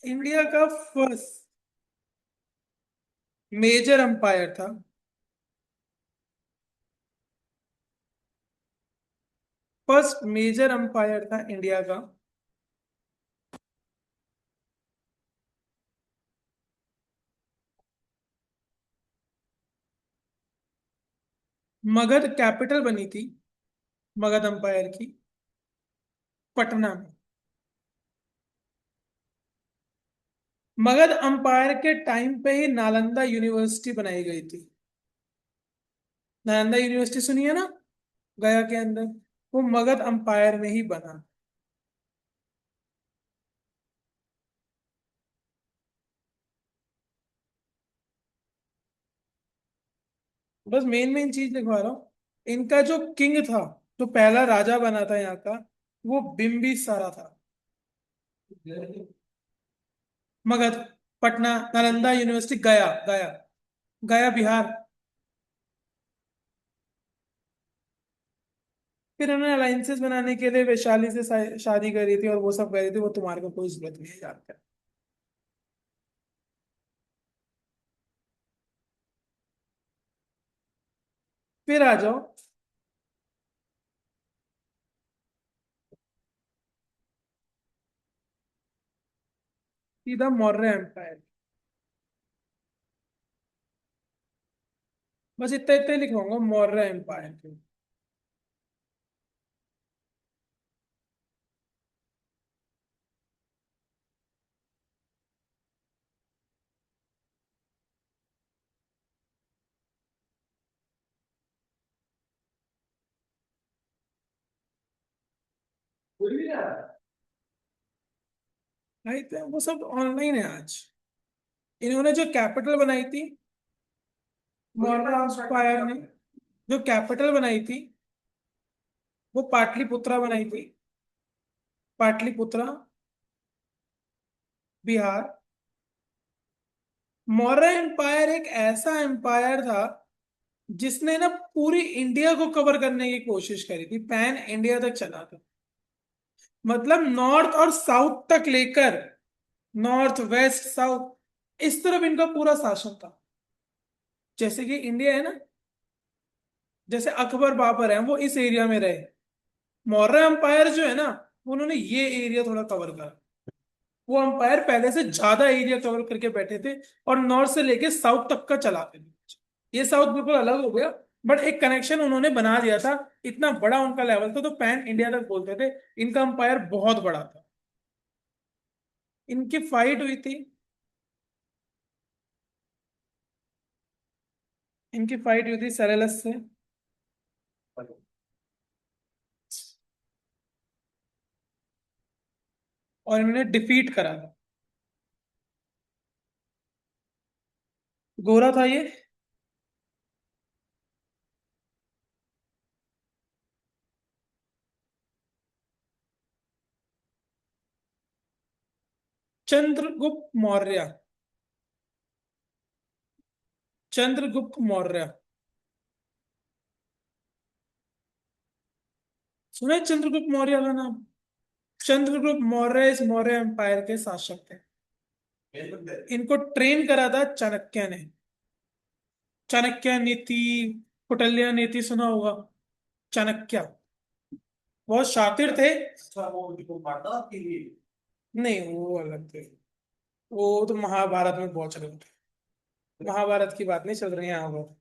India का first major empire था। First major empire था इंडिया का। मगध कैपिटल बनी थी मगध एम्पायर की पटना में। मगध एम्पायर के टाइम पे ही नालंदा यूनिवर्सिटी बनाई गई थी। नालंदा यूनिवर्सिटी सुनिए ना, गया के अंदर। वो मगध एम्पायर में ही बना। बस मेन मेन चीज लिखवा रहा हूँ। इनका जो किंग था, जो पहला राजा बना था यहाँ का, वो बिम्बिसारा था। मगध, पटना, नालंदा यूनिवर्सिटी, गया गया। गया बिहार। फिर उन्होंने अलायंसेस बनाने के लिए वैशाली से शादी करी थी और वो सब करी थी। वो तुम्हारे को कोई जरूरत नहीं है जानकर। फिर आ जाओ। सीधा मौर्य एम्पायर। बस इतना इतना ही लिखवाऊंगा, मौर्य एम्पायर। भाई तो वो सब ऑनलाइन है आज। इन्होंने जो कैपिटल बनाई थी मौर्य एम्पायर ने, जो कैपिटल बनाई थी वो पाटलिपुत्रा बनाई थी। पाटलिपुत्रा, बिहार। मौर्य एम्पायर एक ऐसा एम्पायर था जिसने ना पूरी इंडिया को कवर करने की कोशिश करी थी, पैन इंडिया तक चला था। मतलब नॉर्थ और साउथ तक लेकर, नॉर्थ वेस्ट साउथ, इस तरफ इनका पूरा शासन था। जैसे कि इंडिया है ना, जैसे अकबर बाबर है वो इस एरिया में रहे। मौर्य एम्पायर जो है ना, उन्होंने ये एरिया थोड़ा कवर करा। वो अंपायर पहले से ज्यादा एरिया कवर करके बैठे थे और नॉर्थ से लेके साउथ तक का चलाते थे। ये साउथ बिल्कुल अलग हो गया, बट एक कनेक्शन उन्होंने बना दिया था। इतना बड़ा उनका लेवल था तो पैन इंडिया तक बोलते थे। इनका अंपायर बहुत बड़ा था। इनकी फाइट हुई थी। इनकी फाइट हुई थी सेरेलस से। और इन्होंने डिफीट करा था। गोरा था ये। चंद्रगुप्त मौर्य। चंद्रगुप्त मौर्य। सुना है चंद्रगुप्त मौर्य का नाम? चंद्रगुप्त मौर्य इस मौर्य एम्पायर के शासक थे। इनको ट्रेन करा था चाणक्य ने। चाणक्य नीति, कौटिल्य नीति सुना होगा। चाणक्य बहुत शातिर थे। नहीं, वो अलग थे। वो तो महाभारत में बहुत चले थे। महाभारत की बात नहीं चल रही है यहाँ पर।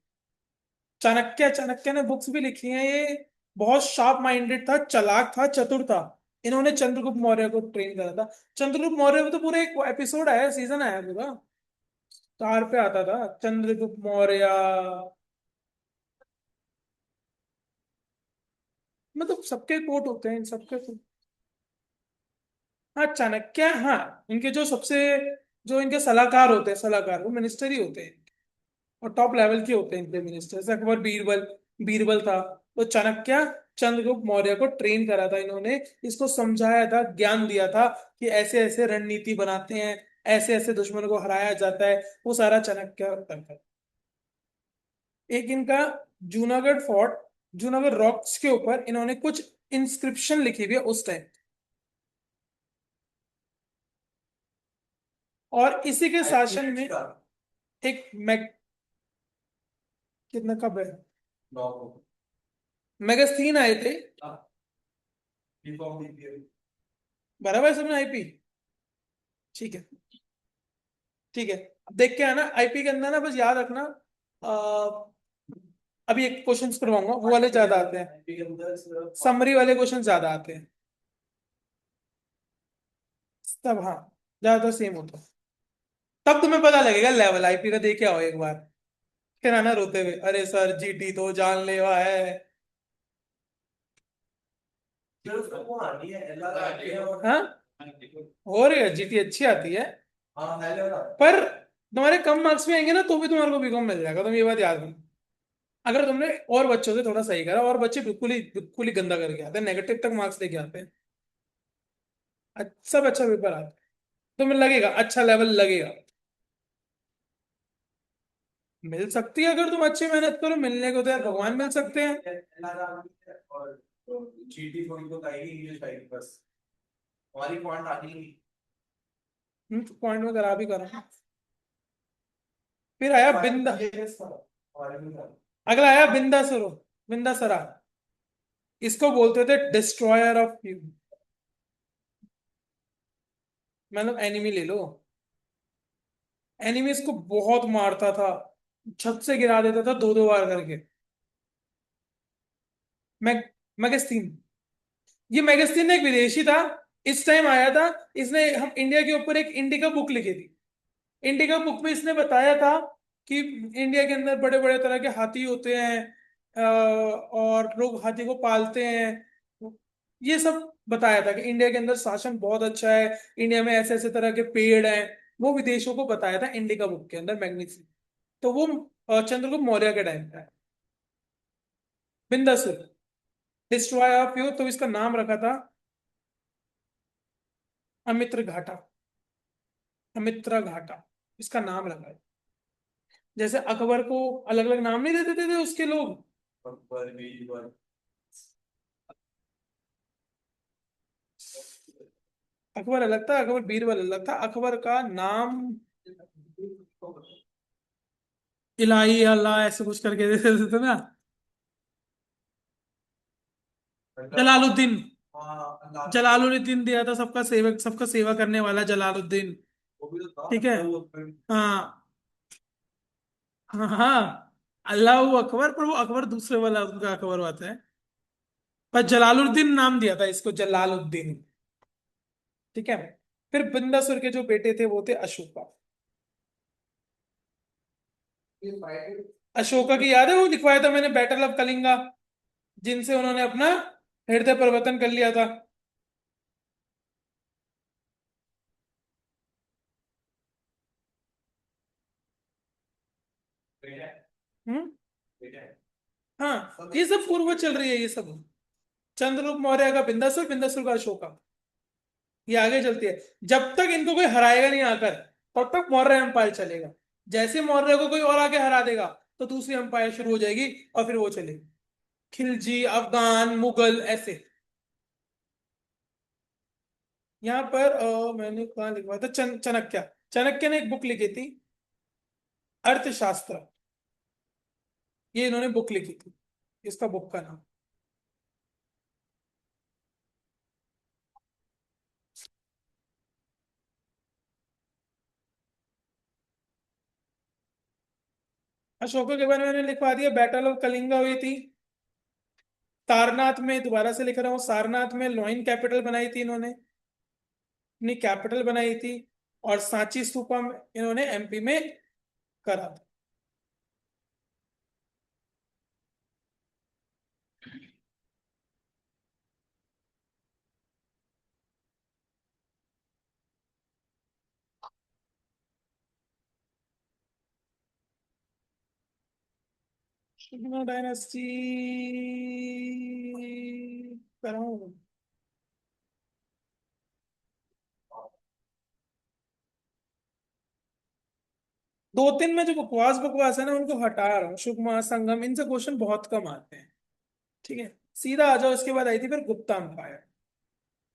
चाणक्य, चाणक्य ने बुक्स भी लिखी हैं ये। बहुत शार्प माइंडेड था, चालाक था, चतुर था। इन्होंने चंद्रगुप्त मौर्य को ट्रेन करा था। चंद्रगुप्त मौर्य में तो पूरा एक एपिसोड आया, सीजन आया पूरा। स्टार पे आता था चंद्रगुप्त मौर्य। मतलब सबके कोट होते हैं इन सबके तो। हाँ चाणक्य, हाँ। इनके जो सबसे, जो इनके सलाहकार होते हैं, सलाहकार वो मिनिस्टर ही होते हैं। और टॉप लेवल के होते हैं इनके मिनिस्टर, जैसे अकबर बीरबल। बीरबल था। तो चाणक्य चंद्रगुप्त मौर्य को ट्रेन करा था इन्होंने। इसको समझाया था, ज्ञान दिया था कि ऐसे ऐसे रणनीति बनाते हैं, ऐसे ऐसे दुश्मन को हराया जाता है। वो सारा चाणक्य करता। एक इनका जूनागढ़ फोर्ट, जूनागढ़ रॉक्स के ऊपर इन्होंने कुछ इंस्क्रिप्शन लिखी हुई है उस टाइम। और इसी के शासन में एक मैग कितना कब है मैगस्तीन आए थे। बराबर है सबने आईपी। ठीक है। ठीक है। अब देख के आना आईपी के अंदर ना, बस याद रखना। अ, अभी एक क्वेश्चन करवाऊंगा, वो वाले ज्यादा आते हैं, समरी वाले क्वेश्चन ज्यादा आते हैं। तब हाँ, ज्यादातर सेम होता है। तब तुम्हें पता लगेगा लेवल, आईपी का देख के आओ एक बार, फिर आना रोते हुए, अरे सर जीटी तो जानलेवा है। हाँ, हो रही है, जीटी अच्छी आती है। पर तुम्हारे कम मार्क्स भी आएंगे ना, तो भी तुम्हारे को बीकॉम मिल जाएगा, तुम ये बात याद रखना। अगर तुमने और बच्चों से थोड़ा सही करा, और बच्चे बिल्कुल ही गंदा करके आते हैं, नेगेटिव तक मार्क्स लेके आते हैं। सब अच्छा पेपर आता है, तुम्हें लगेगा अच्छा लेवल लगेगा। मिल सकती है अगर तुम अच्छी मेहनत करो, मिलने को तो यार भगवान मिल सकते हैं। पॉइंट में करा भी करा। फिर आया बिंदा, अगला आया बिंदा सरो, बिंदा सरा। इसको बोलते थे डिस्ट्रॉयर ऑफ यू, मतलब एनिमी ले लो। एनिमी इसको बहुत मारता था, छत से गिरा देता था दो दो बार करके। मैग मैगस्तीन। ये मैगस्तीन एक विदेशी था, इस टाइम आया था। इसने हम इंडिया के ऊपर एक इंडिका बुक लिखी थी। इंडिका बुक में इसने बताया था कि इंडिया के अंदर बड़े बड़े तरह के हाथी होते हैं, और लोग हाथी को पालते हैं। ये सब बताया था कि इंडिया के अंदर शासन बहुत अच्छा है, इंडिया में ऐसे ऐसे तरह के पेड़ हैं। वो विदेशों को बताया था इंडिका बुक के अंदर, मैग्नीफिसेंट। तो वो चंद्रगुप्त मौर्य के टाइम का है। बिंदासुर, डिस्ट्रॉय ऑफ यू, तो इसका नाम रखा था अमित्र घाटा। अमित्रा घाटा इसका नाम रखा है। जैसे अकबर को अलग अलग नाम नहीं देते थे उसके लोग। अकबर अलग था, अकबर बीरबल अलग था, अकबर का नाम इलाही अल्लाह ऐसे कुछ करके देते थे ना। जलालुद्दीन, जलालुद्दीन दिया था, सबका सेवक, सबका सेवा करने वाला जलालुद्दीन। ठीक है। हाँ हाँ हाँ, अल्लाह अकबर, पर वो अकबर दूसरे वाला उनका अकबर होता है। पर जलालुद्दीन नाम दिया था इसको, जलालुद्दीन। ठीक है। फिर बिंदासुर के जो बेटे थे वो थे अशोका। अशोका की याद है, वो लिखवाया था मैंने, बैटल ऑफ कलिंगा, जिनसे उन्होंने अपना हृदय परिवर्तन कर लिया था। हम्म। हाँ, ये सब पूर्व चल रही है ये सब। चंद्रगुप्त मौर्य का बिंदासुर, बिंदासुर का अशोका, ये आगे चलती है। जब तक इनको कोई हराएगा नहीं आकर, तब तक मौर्य एम्पायर चलेगा। जैसे मौर्य को कोई और आके हरा देगा, तो दूसरी एम्पायर शुरू हो जाएगी, और फिर वो चलेगी। खिलजी, अफगान, मुगल, ऐसे। यहाँ पर मैंने कहा लिखवा था, चाणक्य। चाणक्य ने एक बुक लिखी थी, अर्थशास्त्र। ये इन्होंने बुक लिखी थी, इसका बुक का नाम। अशोका के बारे में मैंने लिखवा दिया, बैटल ऑफ कलिंगा हुई थी। सारनाथ में, दोबारा से लिख रहा हूँ, सारनाथ में लॉइन कैपिटल बनाई थी इन्होंने, अपनी कैपिटल बनाई थी। और सांची स्तूपा इन्होंने एमपी में करा था। डायनेस्टी कराऊं? दो तीन में जो बकवास बकवास है ना, उनको हटा रहा हूँ, सुकमा संगम, इनसे क्वेश्चन बहुत कम आते हैं। ठीक है। सीधा आ जाओ, इसके बाद आई थी फिर गुप्ता एम्पायर।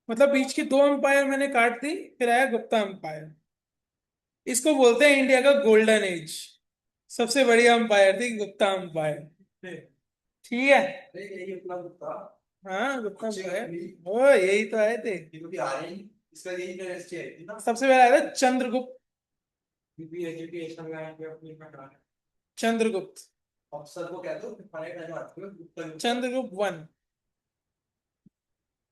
मतलब बीच की दो एम्पायर मैंने काट दी, फिर आया गुप्ता एम्पायर। इसको बोलते हैं इंडिया का गोल्डन एज। सबसे बढ़िया अंपायर थी गुप्ता अंपायर। ठीक है। यही अपना गुप्ता। हाँ गुप्ता अच्छे अंपायर। भी। ओ यही तो आए थे। ये तो भी आ रहे हैं। इसका यही डायनेस्टी आई थी ना। सबसे पहले आया था चंद्रगुप्त। क्योंकि एजुकेशन में पे अपनी में करा है। चंद्रगुप्त। अफसर को कह दो पढ़ाई करने आते हो गुप्ता गुप्ता। चंद्रगुप्त वन।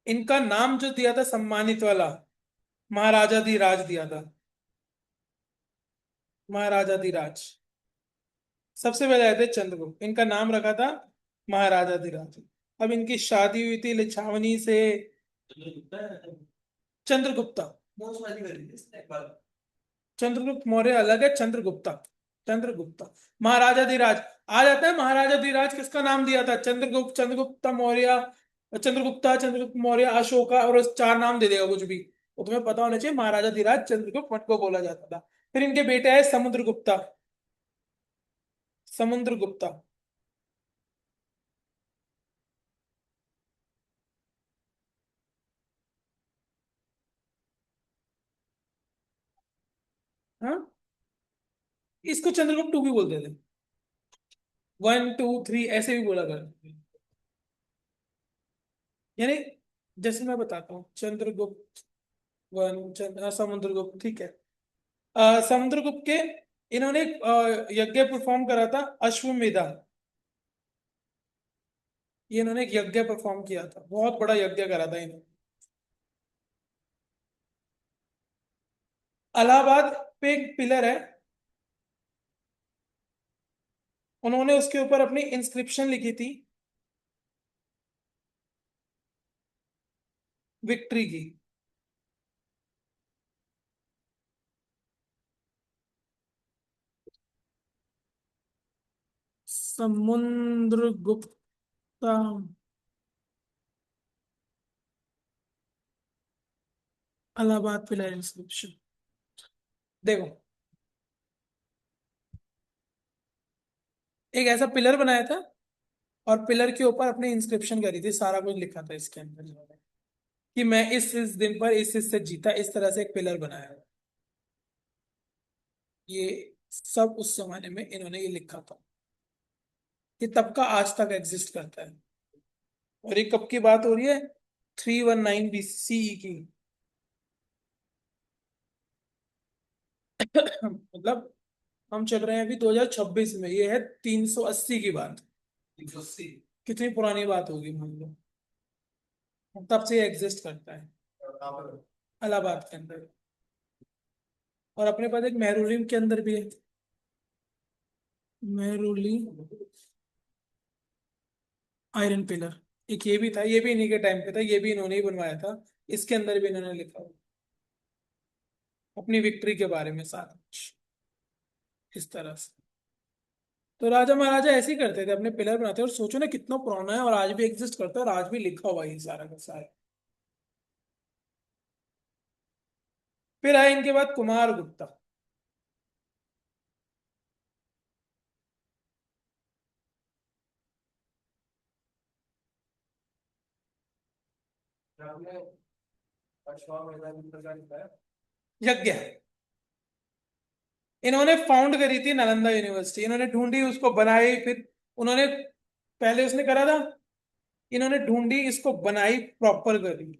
इनका नाम जो दिया था सम्मानित वाला, महाराजा धीराज दिया था। महाराजा धीराज। सबसे पहले आए थे चंद्रगुप्त, इनका नाम रखा था महाराजा धीराज। अब इनकी शादी हुई थी लिच्छावनी से। गुप्ता है। चंद्रगुप्ता। बहुत सारी करी थी इसने एक बार। चंद्रगुप्त मौर्य अलग है, चंद्रगुप्ता। चंद्रगुप्ता। महाराजा धीराज। आ जाता है महाराजा धीराज किसका नाम दिया था? चंद्रगुप्त, चंद्रगुप्ता मौर्य, चंद्रगुप्ता, चंद्रगुप्त मौर्य, अशोका, और उस चार नाम दे देगा कुछ भी। वो तुम्हें पता होना चाहिए महाराजा धीराज चंद्रगुप्त मौर्य को बोला जाता था। फिर इनके बेटे है समुद्रगुप्ता। समुद्रगुप्ता। हाँ, इसको चंद्रगुप्त टू भी बोलते थे। वन टू थ्री ऐसे भी बोला करते थे। यानी जैसे मैं बताता हूँ चंद्रगुप्त वन, समुद्रगुप्त, ठीक है। समुद्रगुप्त के इन्होंने एक यज्ञ परफॉर्म करा था, अश्वमेधा। ये इन्होंने एक यज्ञ परफॉर्म किया था, बहुत बड़ा यज्ञ करा था इन्होंने। इलाहाबाद पे एक पिलर है, उन्होंने उसके ऊपर अपनी इंस्क्रिप्शन लिखी थी, विक्ट्री की। समुद्रगुप्ता। Allahabad pillar inscription. देखो, एक ऐसा पिलर बनाया था और पिलर के ऊपर अपनी इंस्क्रिप्शन करी थी, सारा कुछ लिखा था इसके अंदर कि मैं इस दिन पर इस से जीता, इस तरह से एक पिलर बनाया है। ये सब उस जमाने में इन्होंने ये लिखा था। ये तब का आज तक एग्जिस्ट करता है। और ये कब की बात हो रही है? 319 BCE की। मतलब हम चल रहे हैं अभी 2026 में, ये है 380 की बात। 380। कितनी पुरानी बात होगी मान लो। तब से ये एग्जिस्ट करता है इलाहाबाद के अंदर। और अपने पास एक मेहरुलिम के अंदर भी है। Mehrauli iron pillar. एक ये भी था, ये भी इन्हीं के टाइम पे था, ये भी इन्होंने ही बनवाया था। इसके अंदर भी इन्होंने लिखा हुआ अपनी विक्ट्री के बारे में सारा कुछ इस तरह से। तो राजा महाराजा ऐसे ही करते थे, अपने पिलर बनाते और सोचो ना कितना पुराना है और आज भी एग्जिस्ट करता है और आज भी लिखा हुआ है ये सारा का सारा। फिर आए इनके बाद कुमार गुप्ता। आपने अश्वमेध प्रकार का है। यज्ञ। इन्होंने फाउंड करी थी नालंदा यूनिवर्सिटी, इन्होंने ढूंढी उसको बनाई, फिर उन्होंने पहले उसने करा था, इन्होंने ढूंढी इसको बनाई, प्रॉपर करी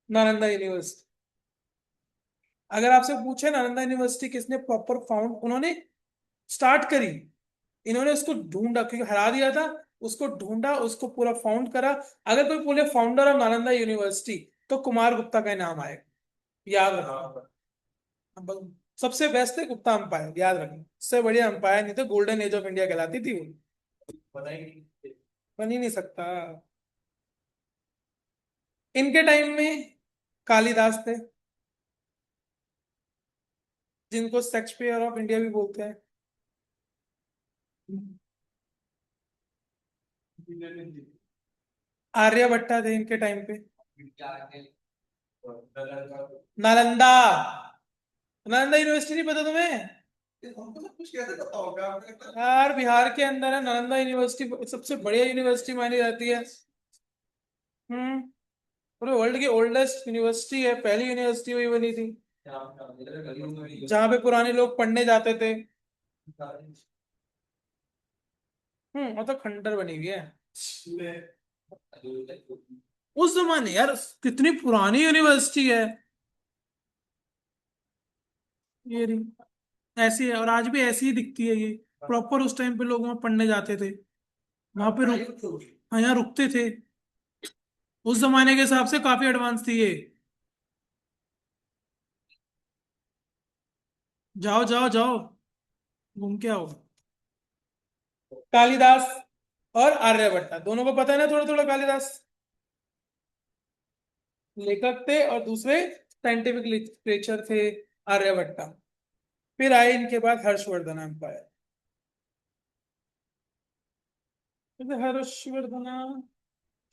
नालंदा यूनिवर्सिटी। अगर आपसे पूछे नालंदा यूनिवर्सिटी किसने प्रॉपर फाउंड, उन्होंने स्टार्ट करी, इन्होंने उसको ढूंढा क्योंकि हरा दिया था, उसको ढूंढा, उसको पूरा फाउंड करा। अगर कोई बोले फाउंडर ऑफ नालंदा यूनिवर्सिटी तो कुमार गुप्ता का ही नाम आएगा, याद रखना। अब सबसे बेस्ट है गुप्ता अंपायर, याद रखना, इससे बढ़िया अंपायर नहीं तो गोल्डन एज ऑफ इंडिया कहलाती थी वो। पता ही नहीं। बन ही नहीं सकता। इनके टाइम में कालिदास थे, जिनको शेक्सपियर ऑफ इंडिया भी बोलते हैं। आर्यभट्टा थे इनके टाइम पे। नालंदा। नालंदा यूनिवर्सिटी नहीं पता तुम्हें? हमको सब कुछ कैसे पता होगा आपने। यार बिहार के अंदर है नालंदा यूनिवर्सिटी, सबसे बढ़िया यूनिवर्सिटी मानी जाती है। पूरे वर्ल्ड की ओल्डेस्ट यूनिवर्सिटी है, पहली यूनिवर्सिटी वही बनी थी। जहाँ पे पुराने लोग पढ़ने जाते थे। मतलब खंडर बनी हुई है उस जमाने यार। कितनी पुरानी यूनिवर्सिटी है ये रही। ऐसी है और आज भी ऐसी ही दिखती है ये। प्रॉपर उस टाइम पे लोग वहां पढ़ने जाते थे। वहां पे रुक हाँ यहाँ रुकते थे। उस जमाने के हिसाब से काफी एडवांस थी ये। जाओ जाओ जाओ घूम के आओ। कालिदास और आर्यभट्ट दोनों को पता है ना थोड़ा थोड़ा। कालिदास लेखक थे और दूसरे साइंटिफिक लिटरेचर थे आर्यभट्ट। फिर आए इनके बाद हर्षवर्धन एम्पायर। हर्षवर्धन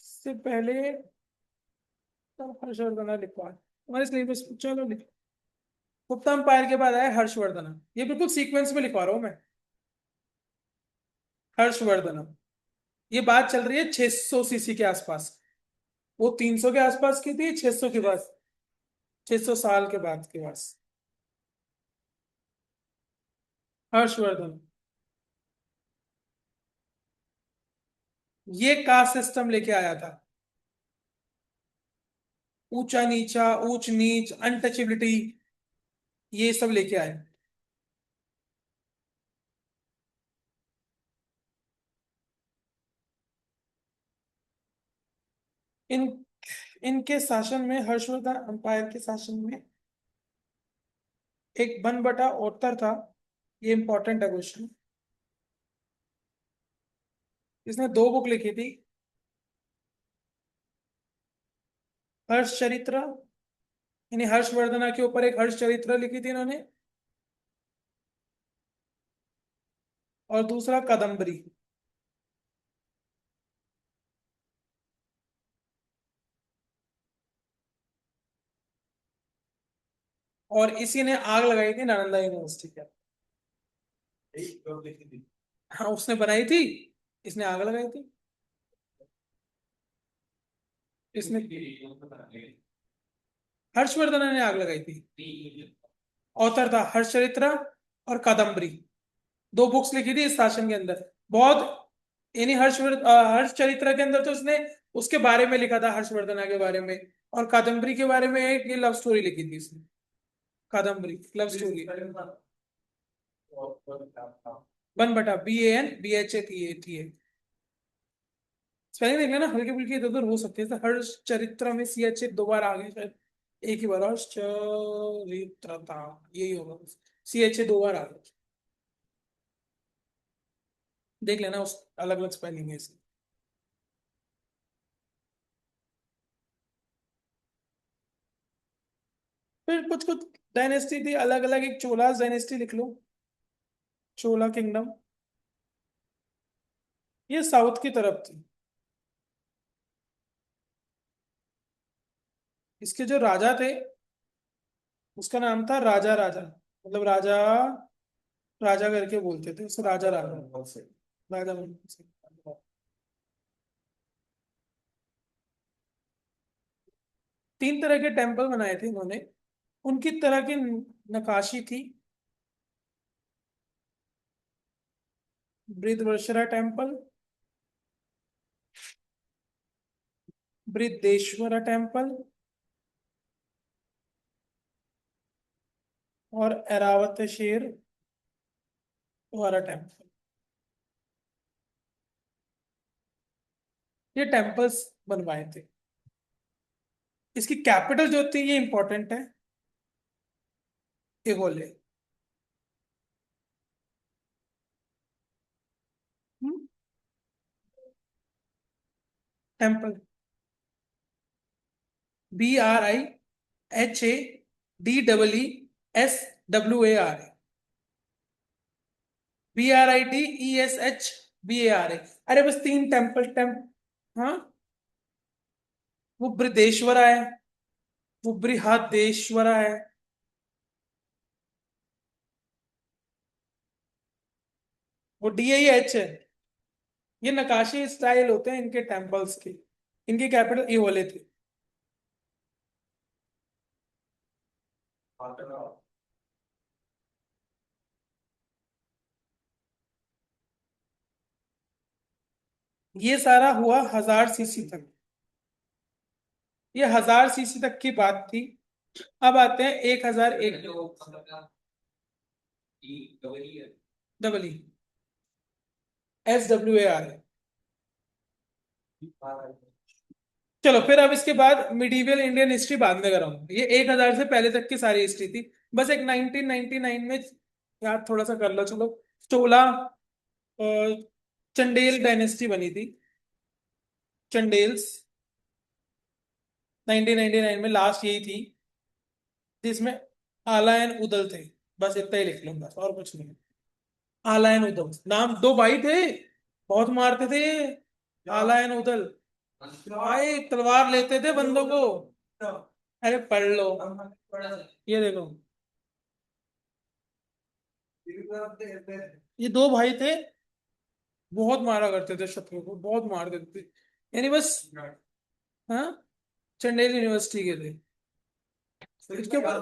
से पहले तब हर्षवर्धन लिखवा हमारे सिलेबस। चलो लिखो। गुप्ता एम्पायर के बाद आया हर्षवर्धन। ये बिल्कुल सीक्वेंस में लिखवा रहा हूं मैं। हर्षवर्धन। ये बात चल रही है 600 सीसी के आसपास। वो 300 के आसपास की थी 600 के पास। 600 साल के बाद के पास। हर्षवर्धन ये कास्ट सिस्टम लेके आया था। ऊंचा नीचा ऊंच नीच अनटचेबिलिटी ये सब लेके आए। इन इनके शासन में हर्षवर्धन अंपायर के शासन में एक वन बटा उत्तर था। ये इंपॉर्टेंट है क्वेश्चन। इसने दो बुक लिखी थी। हर्ष चरित्र यानी हर्षवर्धना के ऊपर एक हर्ष चरित्र लिखी थी इन्होंने। और दूसरा कादम्बरी। और इसी ने आग लगाई थी नालंदा यूनिवर्सिटी के। हाँ उसने बनाई थी। इसने आग लगाई थी। इसने हर्षवर्धन ने आग लगाई थी। ऑथर था हर्षचरित्र और कादम्बरी। दो बुक्स लिखी थी इस शासन के अंदर। बहुत यानी हर्षचरित्र के अंदर तो उसने उसके बारे में लिखा था हर्षवर्धना के बारे में। और कादम्बरी के बारे में एक लव स्टोरी लिखी थी इसने। Kadambari love story. वन बटा BANBHA स्पेलिंग देख लेना हल्की फुल्की इधर उधर हो सकती है। हर्ष चरित्र में CH दो बार आ गए शायद। एक ही बार हर्ष चरित्रता यही होगा। CH दो बार आ गए। देख लेना उस अलग अलग स्पेलिंग है इसकी। फिर कुछ कुछ डायनेस्टी थी अलग अलग। एक चोलास डायनेस्टी लिख लो। चोला किंगडम ये साउथ की तरफ थी। इसके जो राजा थे उसका नाम था राजा राजा। मतलब राजा राजा करके बोलते थे उसे राजा राजा। राजा बोलते थे। तीन तरह के टेम्पल बनाए थे इन्होंने। उनकी तरह की नकाशी थी। बृहदेश्वरा टेम्पल बृहदेश्वरा टेम्पल और ऐरावतेश्वर वाला टेम्पल। ये टेम्पल्स बनवाए थे। इसकी कैपिटल जो थी ये इंपॉर्टेंट है। एहोले। Temple BRIHADEESWAR। BRIDESHWAR। अरे बस तीन हाँ वो बृहदेश्वरा है। वो बृहदेश्वरा है। वो DIH है। ये नकाशी स्टाइल होते हैं इनके टेम्पल्स के। इनकी कैपिटल ये वाले थे। ये सारा हुआ 1000 सीसी तक। ये 1000 सीसी तक की बात थी। अब आते हैं 1001। Double E, SWAR। चलो फिर अब इसके बाद मिडीवियल इंडियन हिस्ट्री बाद में कराऊंगा, ये 1000 से पहले तक की सारी हिस्ट्री थी। बस एक 1999 में याद थोड़ा सा कर लो। चलो, चोला अ, चंडेल डायनेस्टी बनी थी, चंडेल्स। 1999 में लास्ट यही थी, जिसमें आला एंड उदल थे। बस इतना ही लिख लो, बस और कुछ नहीं। आला एंड उदल नाम, दो भाई थे, बहुत मारते थे ये। आला एंड उदल भाई तलवार लेते थे बंदों को। अरे पढ़ लो, ये देखो, ये दो भाई थे, बहुत मारा करते थे शत्रु को, बहुत मार देते थे। यानी बस, हाँ, चंडेल यूनिवर्सिटी के थे। इसके ऊपर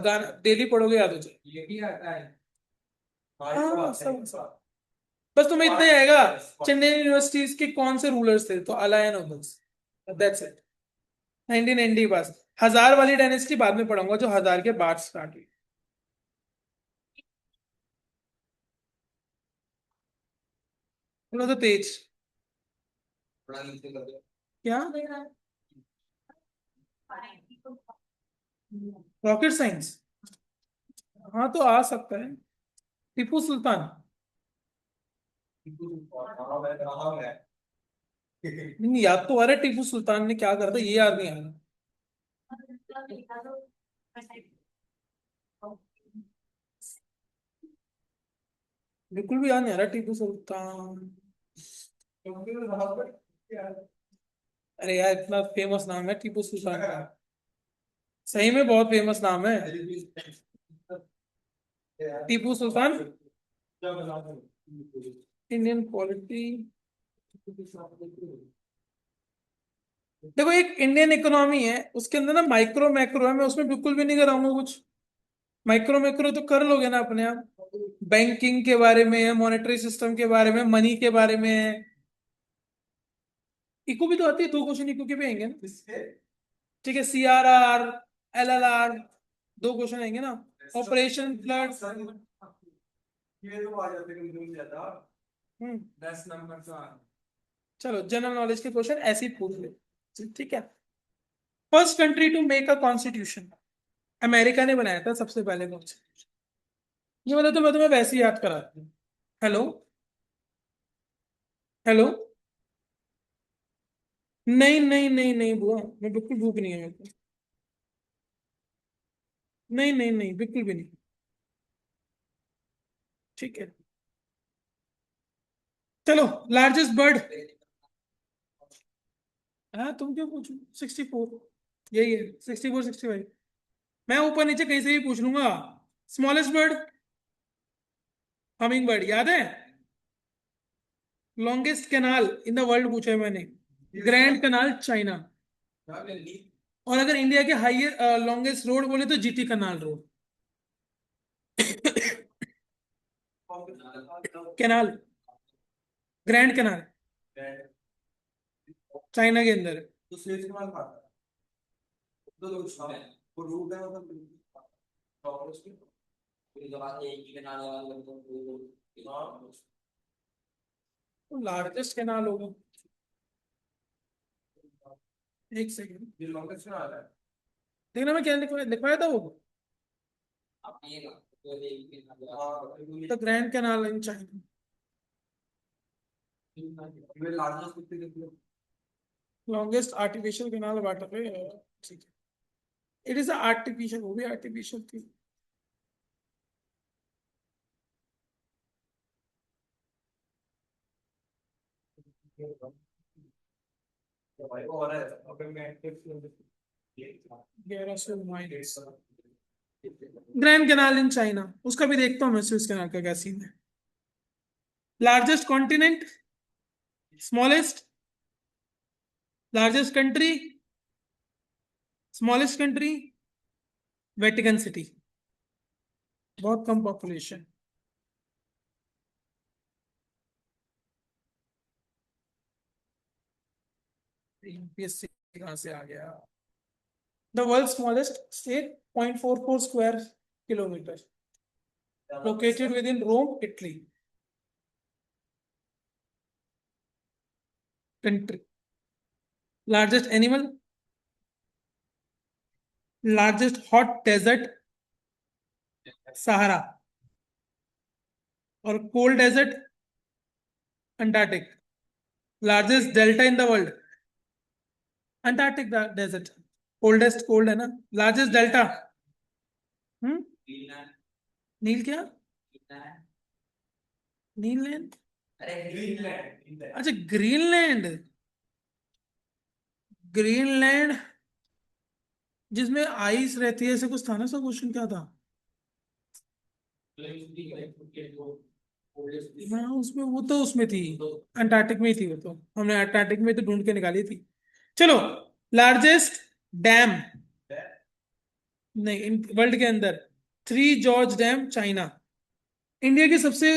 गाना डेली पढ़ोगे याद हो जाए। हाँ सब सब। बस तुम्हें इतना ही आएगा, चेन्नई यूनिवर्सिटीज के कौन से रूलर्स थे, तो अलायन ओबल्स, दैट्स इट। 1990 पास। 1000 वाली डायनेस्टी बाद में पढ़ूंगा, जो 1000 के बाद स्टार्ट हुई। बोलो तो तेज। क्या? Rocket science? हाँ तो आ सकता है। टीपू सुल्तान? नहीं याद तो आ रहा है, टीपू सुल्तान ने क्या करा था, ये याद नहीं आ रहा। बिल्कुल भी याद नहीं आ रहा टीपू सुल्तान। अरे यार, इतना फेमस नाम है टीपू सुल्तान का, सही में बहुत फेमस नाम है टीपू सुल्तान। इंडियन पॉलिटी, देखो एक इंडियन इकोनॉमी है, उसके अंदर ना माइक्रो मैक्रो है, मैं उसमें बिल्कुल भी नहीं कराऊंगा कुछ। माइक्रो मैक्रो तो कर लोगे ना अपने आप। बैंकिंग के बारे में है, मॉनेटरी सिस्टम के बारे में, मनी के बारे में है। इको भी तो आती है, दो क्वेश्चन इको के भी आएंगे ना। ठीक है, CRR, LLR, दो क्वेश्चन आएंगे ना। Operation flood. हम्म 10 नंबर का। चलो जनरल नॉलेज के क्वेश्चन ऐसे ही पूछ ले, ठीक है। First country to make a constitution, America ने बनाया था सबसे पहले कॉन्स्टिट्यूशन। ये वाला तो मैं तुम्हें वैसे ही याद कराती हूँ। Hello, hello. नहीं नहीं नहीं नहीं बुआ, मैं बिल्कुल भूख नहीं है मेरे को। नहीं नहीं नहीं, बिल्कुल भी नहीं। ठीक है, चलो। Largest bird. हाँ तुम क्यों पूछो, 64, यही है, 64 65। मैं ऊपर नीचे कहीं से भी पूछ लूंगा। स्मॉलेस्ट बर्ड, हमिंग बर्ड याद है। Longest canal in the world पूछा है मैंने, ग्रैंड कैनाल चाइना। और अगर इंडिया के हाईएस्ट लॉन्गेस्ट रोड बोले तो GT canal road. Canal, grand canal, China के अंदर है। तो लार्जेस्ट कैनाल होगा। एक सेकेंड, देखना मैं क्या लिखवाया लिखवाया था वो। The grand canal in China. Longest artificial canal water पे, ठीक है। इट इज आर्टिफिशियल, वो भी आर्टिफिशियल थी। ग्यारह सौ miles. Grand canal in China, उसका भी देखता हूँ मैं, स्विस कैनाल का क्या सीन है। Largest continent, smallest, largest country, smallest country, Vatican City, बहुत कम पॉपुलेशन। यूपीएससी कहाँ से आ गया? The world smallest state 0.44 square kilometre, located within Rome, Italy. Country. Largest animal, largest hot desert Sahara, और cold desert Antarctic. Largest delta in the world, Antarctic desert. Coldest cold है ना। Largest delta. हम्म। नील क्या? नीललैंड। अच्छा, Greenland. Greenland जिसमें ice रहती है, ऐसे कुछ था ना, सब क्वेश्चन क्या था? हाँ, उसमें वो तो उसमें थी, अंटार्कटिक में ही थी वो तो, हमने अंटार्कटिक में तो ढूंढ के निकाली थी। चलो। लार्जेस्ट डैम, नहीं, वर्ल्ड के अंदर। Three gorges dam, China. India की सबसे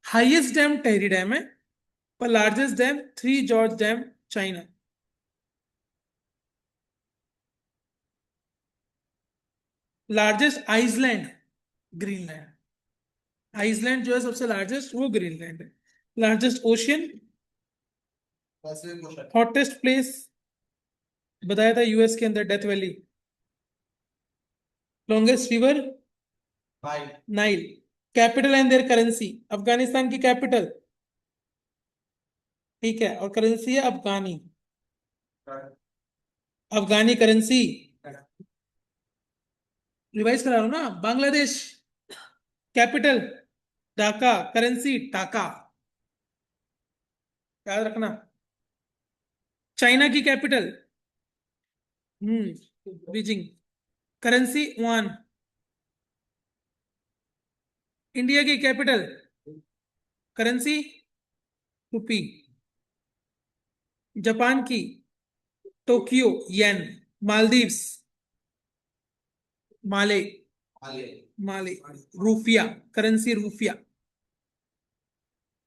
हाईएस्ट डैम टेहरी डैम है, पर largest dam three gorges dam, China. Largest island, Greenland. Island जो है सबसे लार्जेस्ट, वो ग्रीनलैंड है। लार्जेस्ट ओशियन, हॉटेस्ट प्लेस बताया था यूएस के अंदर, death valley. Longest river, Nile. Capital and there currency, Afghanistan की कैपिटल, ठीक है, और करेंसी है अफगानी। अफगानी करेंसी। रिवाइज करा रहा हूं ना। बांग्लादेश, कैपिटल ढाका, करेंसी टाका, याद रखना। चाइना की capital, Beijing, currency one. India की कैपिटल, करेंसी रुपी। जापान की टोक्यो, येन। मालदीव्स, माले, माले, रूफिया, करेंसी रूफिया।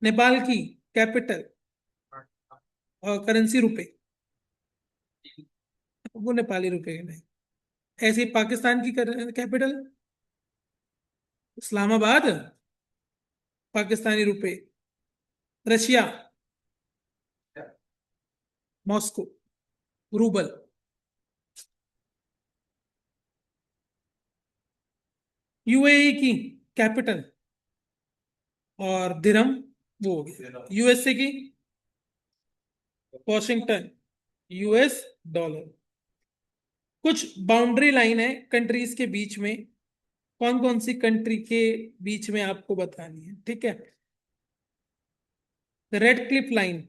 नेपाल की कैपिटल और करेंसी रुपए, वो नेपाली रुपए नहीं। ऐसे ही पाकिस्तान की कैपिटल इस्लामाबाद, पाकिस्तानी रुपए। Russia, Moscow, rouble. यूएई की कैपिटल और दिरहम, वो हो गया। यूएसए की वॉशिंगटन, यूएस डॉलर। कुछ बाउंड्री लाइन है कंट्रीज के बीच में, कौन कौन सी कंट्री के बीच में आपको बतानी है, ठीक है। Red Cliff line,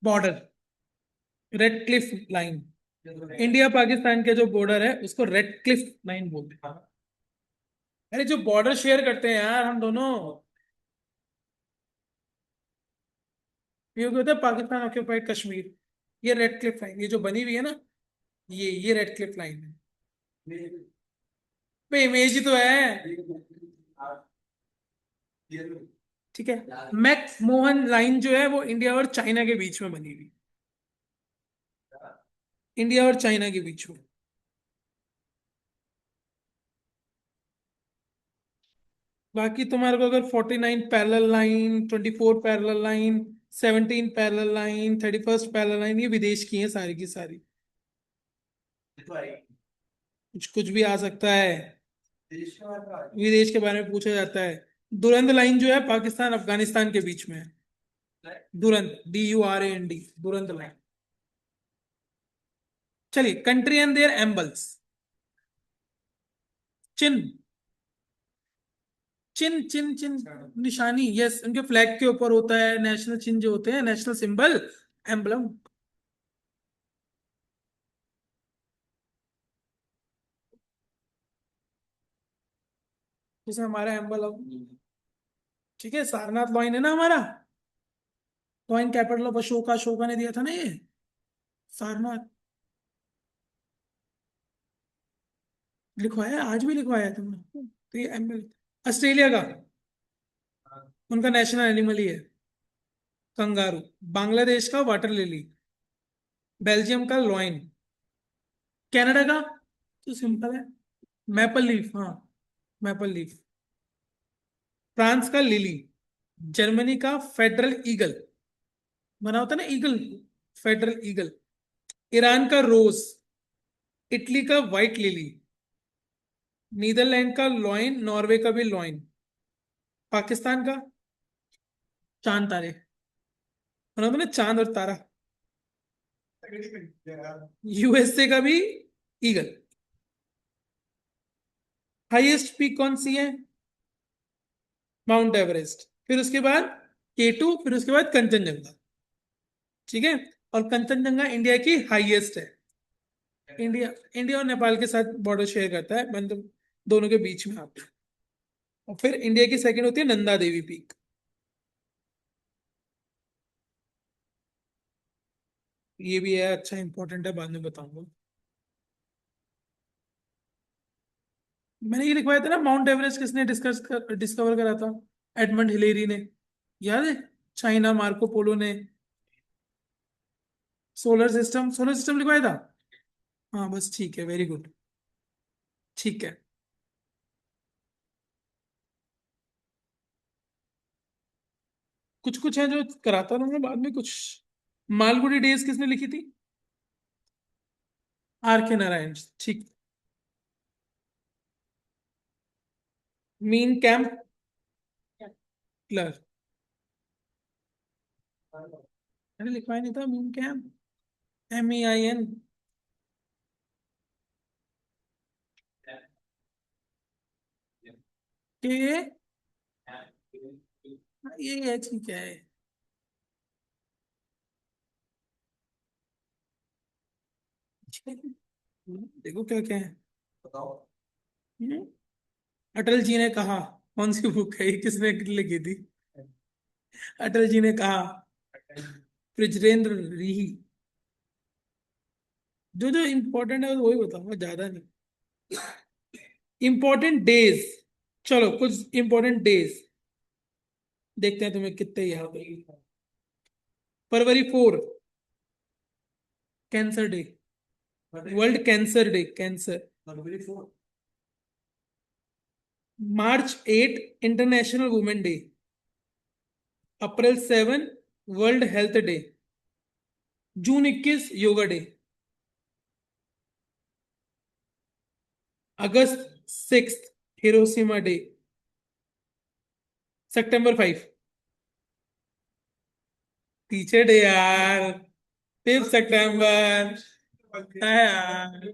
border, red Cliff line. India Pakistan के जो बॉर्डर है उसको रेड क्लिफ लाइन बोलते हैं। अरे जो बॉर्डर शेयर करते हैं यार हम दोनों, ये होता है पाकिस्तान ऑक्यूपाइड कश्मीर। ये रेड क्लिफ लाइन, ये जो बनी हुई है ना, ये रेड क्लिफ लाइन है। पे इमेज ही तो है, ठीक है। मैक मोहन लाइन जो है वो इंडिया और चाइना के बीच में बनी हुई, इंडिया और चाइना के बीच में। बाकी तुम्हारे को अगर 49 parallel line, 24 parallel line, 17 parallel line, 31st parallel line, ये विदेश की है सारी की सारी। कुछ कुछ भी आ सकता है, विदेश के बारे में पूछा जाता है। दुरंद लाइन जो है पाकिस्तान अफगानिस्तान के बीच में है। Durand, DURAND, Durand line. चलिए, कंट्री एंड देयर एम्बल्स। चिन्ह, चिन्ह चिन्ह चिन्ह, निशानी, यस, उनके फ्लैग के ऊपर होता है, नेशनल चिन्ह जो होते हैं, नेशनल सिंबल, एम्बलम। जैसे हमारा एम्बलम, ठीक है, सारनाथ लॉइन है ना हमारा। Lion capital of Ashoka, Ashoka, Ashoka, ने दिया था ना ये, सारनाथ। लिखवाया, आज भी लिखवाया तुमने तो ये एमएल। ऑस्ट्रेलिया का, उनका नेशनल एनिमल ही है कंगारू। बांग्लादेश का वाटर लिली। बेल्जियम का लॉइन। कनाडा का तो सिंपल है, मैपल लीफ, हाँ मैपल लीफ। फ्रांस का लिली। जर्मनी का फेडरल ईगल, बना होता है ना ईगल, फेडरल ईगल। ईरान का रोज। इटली का व्हाइट लिली। नीदरलैंड का लॉइन, नॉर्वे का भी लॉइन। पाकिस्तान का चांद तारे, बना होता है ना चांद और तारा। यूएसए का भी ईगल। हाईएस्ट पीक कौन सी है? माउंट एवरेस्ट, फिर उसके बाद K2, फिर उसके बाद कंचनजंगा। ठीक है। और कंचनजंगा इंडिया की हाईएस्ट है। इंडिया इंडिया और नेपाल के साथ बॉर्डर शेयर करता है, मतलब दोनों के बीच में आता है। और फिर इंडिया की सेकंड होती है नंदा देवी पीक। ये भी है, अच्छा इंपॉर्टेंट है, बाद में बताऊंगा। मैंने ये लिखवाया था ना, माउंट एवरेस्ट किसने डिस्कवर करा था? एडमंड हिलेरी ने, याद है? चाइना मार्को पोलो ने। सोलर सिस्टम लिखवाया था। हाँ बस ठीक है, वेरी गुड। ठीक है। कुछ कुछ है जो कराता रहूंगा बाद में कुछ। मालगुडी डेज किसने लिखी थी? R K नारायण, ठीक। मीन कैंप क्लर, मैंने लिखवाया नहीं था मीन कैंप, MEIN। के ये है, ठीक है। देखो क्या क्या है। हम्म? अटल जी ने कहा, कौन सी बुक है ये, किसने लिखी थी? अटल जी ने कहा, ब्रिजरेंद्र रिही। जो जो इम्पोर्टेंट है वही बताऊंगा, ज्यादा नहीं। इंपॉर्टेंट डेज, चलो कुछ इंपॉर्टेंट डेज देखते हैं तुम्हें कितने याद है। February 4, cancer day, world cancer day, cancer. March 8, international women day. April 7, world health day. June 21, yoga day. August 6, Hiroshima day. September 5, teacher day यार। 5 सितंबर है यार।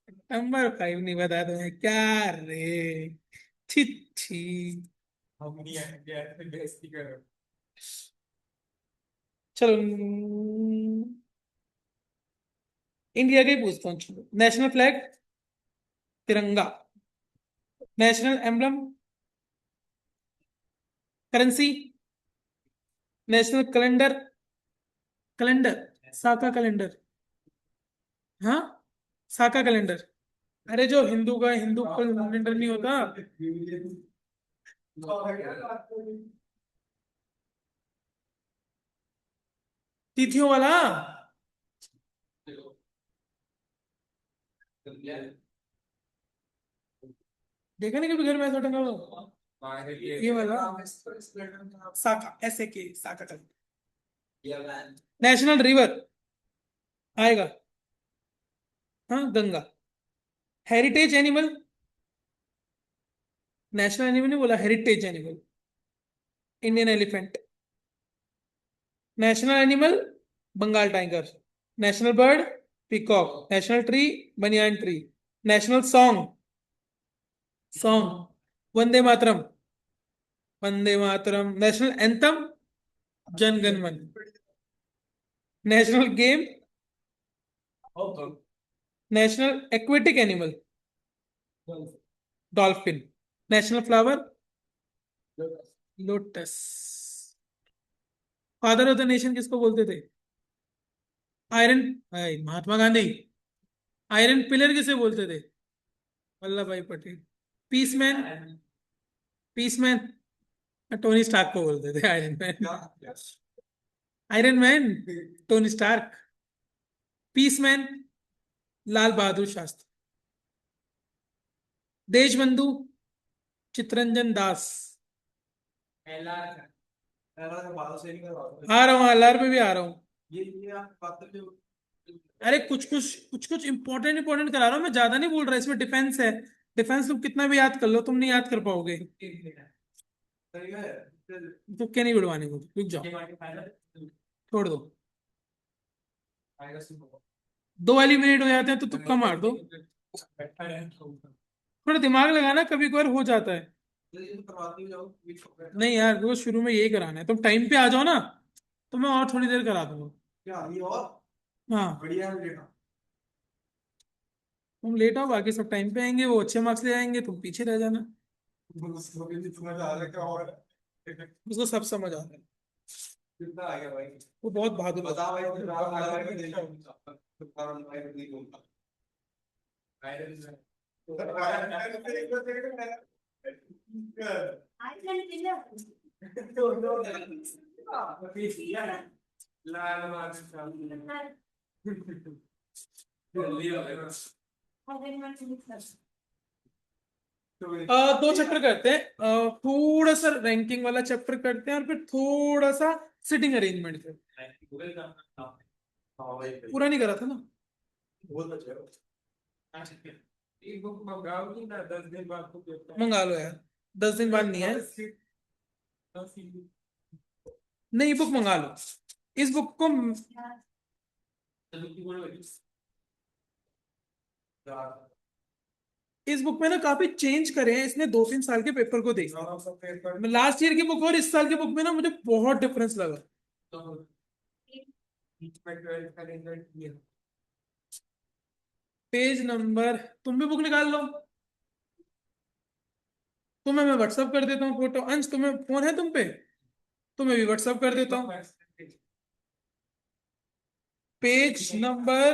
September 5 नहीं बता तुम्हें क्या? रे छी छी। चलो इंडिया का ही पूछता हूँ, चलो। National flag Tiranga. National emblem currency. National calendar, calendar Saka calendar. हाँ, साका कैलेंडर। अरे जो हिंदू का हिंदू कैलेंडर नहीं होता, तिथियों वाला। देखा नहीं कभी घर में ऐसा टंगा हुआ? ये वाला Saka, SAK, Saka calendar. National river आएगा, हाँ Ganga. Heritage animal, national animal नहीं बोला, heritage animal. Indian elephant. National animal Bengal tiger. National bird peacock. National tree banyan tree. National song Vande Mataram, Vande Mataram. National anthem Jana Gana Mana. National game, national aquatic animal dolphin. National flower lotus. Father of the nation किसको बोलते थे? Iron, Mahatma Gandhi. Iron pillar किसे बोलते थे? वल्लभ भाई Patel. Peace man, peace man Tony Stark को बोलते थे Iron Man. Iron Man Tony Stark. Peace man Lal Bahadur Shastri. Deshbandhu Chittaranjan Das. LR LR का बाल से नहीं करवा। आ रहा हूँ, एलआर में भी आ रहा हूँ। ये आप बात करते हो। अरे कुछ कुछ इंपॉर्टेंट इंपॉर्टेंट करा रहा हूँ मैं, ज्यादा नहीं बोल रहा, इसमें डिफेंस है। डिफेंस तुम कितना भी याद कर लो, तुम नहीं याद कर पाओगे। सही है। तुक्के नहीं उड़वाने को, रुक जाओ, ये मार्केट फाइनल छोड़ दो। आएगा सुनो। 2 एलिमिनेट हो जाते हैं तो तुक्का मार दो। बैठा है। थोड़ा दिमाग लगाना, कभी कभार हो जाता है। तो ये तो करवाते ही जाओ बीच में। नहीं यार, वो शुरू में यही कराना है, तुम टाइम पे आ जाओ ना, तो मैं और थोड़ी देर करा दूंगा। क्या ये और हाँ, बढ़िया है बेटा। तुम लेट आओ, बाकी सब टाइम पे आएंगे, वो अच्छे मार्क्स ले आएंगे, तुम पीछे रह जाना। उसको भी नहीं समझ आ रहा क्या हो रहा है। उसको सब समझ आ रहा है। कितना आ गया भाई। वो बहुत बहादुर है। बता भाई कितना आ गया कि देखा कितना भाई नहीं बोलता। Iron man. लाल मार्च जल्दी आ गया। 2 चैप्टर करते हैं, थोड़ा सा रैंकिंग वाला चैप्टर करते हैं, और फिर थोड़ा सा सिटिंग अरेंजमेंट करते गूगल का नाम। हाँ भाई हैं। पूरा नहीं करा था ना? बहुत अच्छा है। अच्छा एक बुक मंगाओ कि ना 10 दिन बाद को पेपर। मंगा लो यार, 10 दिन बाद नहीं है। नई बुक मंगा लो। इस बुक को, इस बुक में ना काफी चेंज करे हैं इसने, 2-3 साल के पेपर को देख। लास्ट ईयर की बुक और इस साल की बुक में ना मुझे बहुत डिफरेंस लगा। पेज नंबर, तुम भी बुक निकाल लो, तुम्हें मैं व्हाट्सअप कर देता हूँ फोटो। अंश, तुम्हें फोन है तुम पे? तुम्हें भी व्हाट्सअप कर देता हूँ। पेज नंबर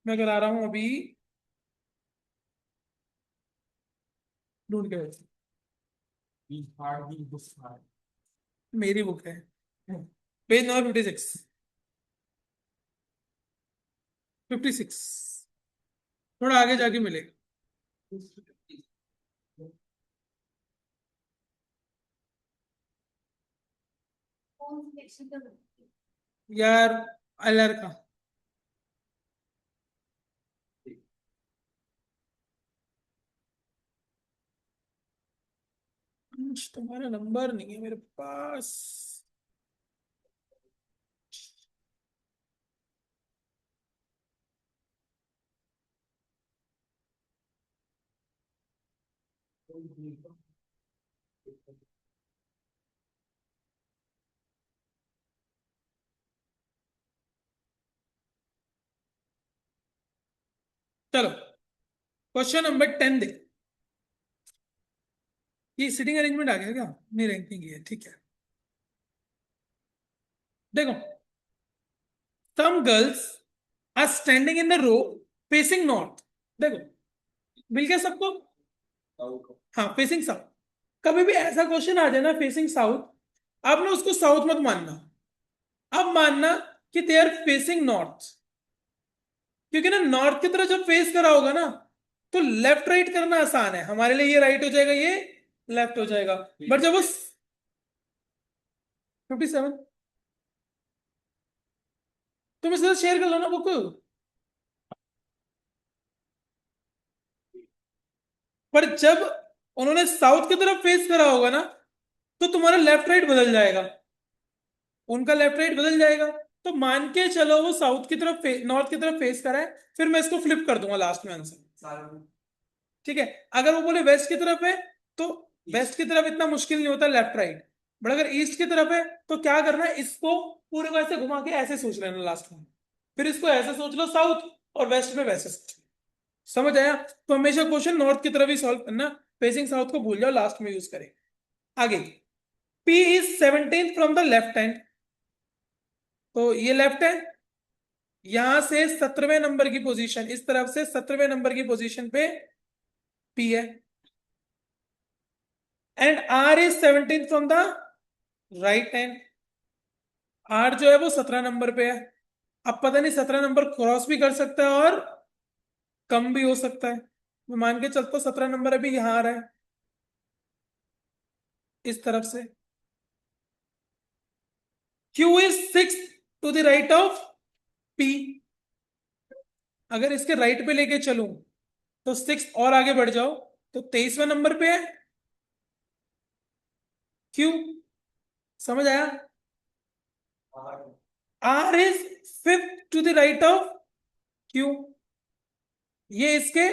मैं करा रहा हूँ अभी, ढूंढ के। मेरी बुक है, पेज नंबर 56, 56, थोड़ा आगे जाके मिलेगा। यार, एलआर का। अंश, तुम्हारा नंबर नहीं है मेरे पास। चलो, क्वेश्चन नंबर 10 दे। ये सिटिंग अरेंजमेंट आ गया क्या? नहीं, रैंकिंग है, ठीक है। देखो, some girls are standing in the row facing north. देखो, मिल गया सबको? हाँ, फेसिंग साउथ। कभी भी ऐसा क्वेश्चन आ जाए ना फेसिंग साउथ, आपने उसको साउथ मत मानना, अब मानना कि दे आर फेसिंग नॉर्थ। क्योंकि ना नॉर्थ की तरफ जब फेस करा होगा ना, तो लेफ्ट राइट करना आसान है हमारे लिए, ये राइट हो जाएगा, ये लेफ्ट हो जाएगा। बट जब वो 57, तुम इसके साथ शेयर कर लो ना बुक। पर जब उन्होंने साउथ की तरफ फेस करा होगा ना, तो तुम्हारा लेफ्ट राइट बदल जाएगा, उनका लेफ्ट राइट बदल जाएगा। तो मान के चलो वो साउथ की तरफ नॉर्थ की तरफ फेस करा है, फिर मैं इसको फ्लिप कर दूंगा लास्ट में आंसर। ठीक है, अगर वो बोले वेस्ट की तरफ है, तो वेस्ट की तरफ इतना मुश्किल नहीं होता लेफ्ट राइट। बट अगर ईस्ट की तरफ है, तो क्या करना है, इसको पूरे को ऐसे घुमा के ऐसे सोच लेना लास्ट में, फिर इसको ऐसे सोच लो साउथ, और वेस्ट में वैसे सोच लो। समझ आया? तो हमेशा क्वेश्चन नॉर्थ की तरफ ही सॉल्व करना, फेसिंग साउथ को भूल जाओ, लास्ट में यूज करें। आगे, P is 17 from the left hand, तो ये लेफ्ट है, यहां से 17वें नंबर की पोजीशन, इस तरफ से 17वें नंबर की पोजीशन पे पी है, and R is 17 from the right hand. R जो है वो 17 नंबर पे है। अब पता नहीं 17 नंबर क्रॉस भी कर सकता है और कम भी हो सकता है। मैं मान के चलता हूँ 17 नंबर अभी यहां आ रहा है इस तरफ से। Q is 6 to the right of P. अगर इसके राइट पे लेके चलूं तो 6 और आगे बढ़ जाओ तो 23वें नंबर पे है क्यू। समझ आया? R is 5th to the right of Q. ये इसके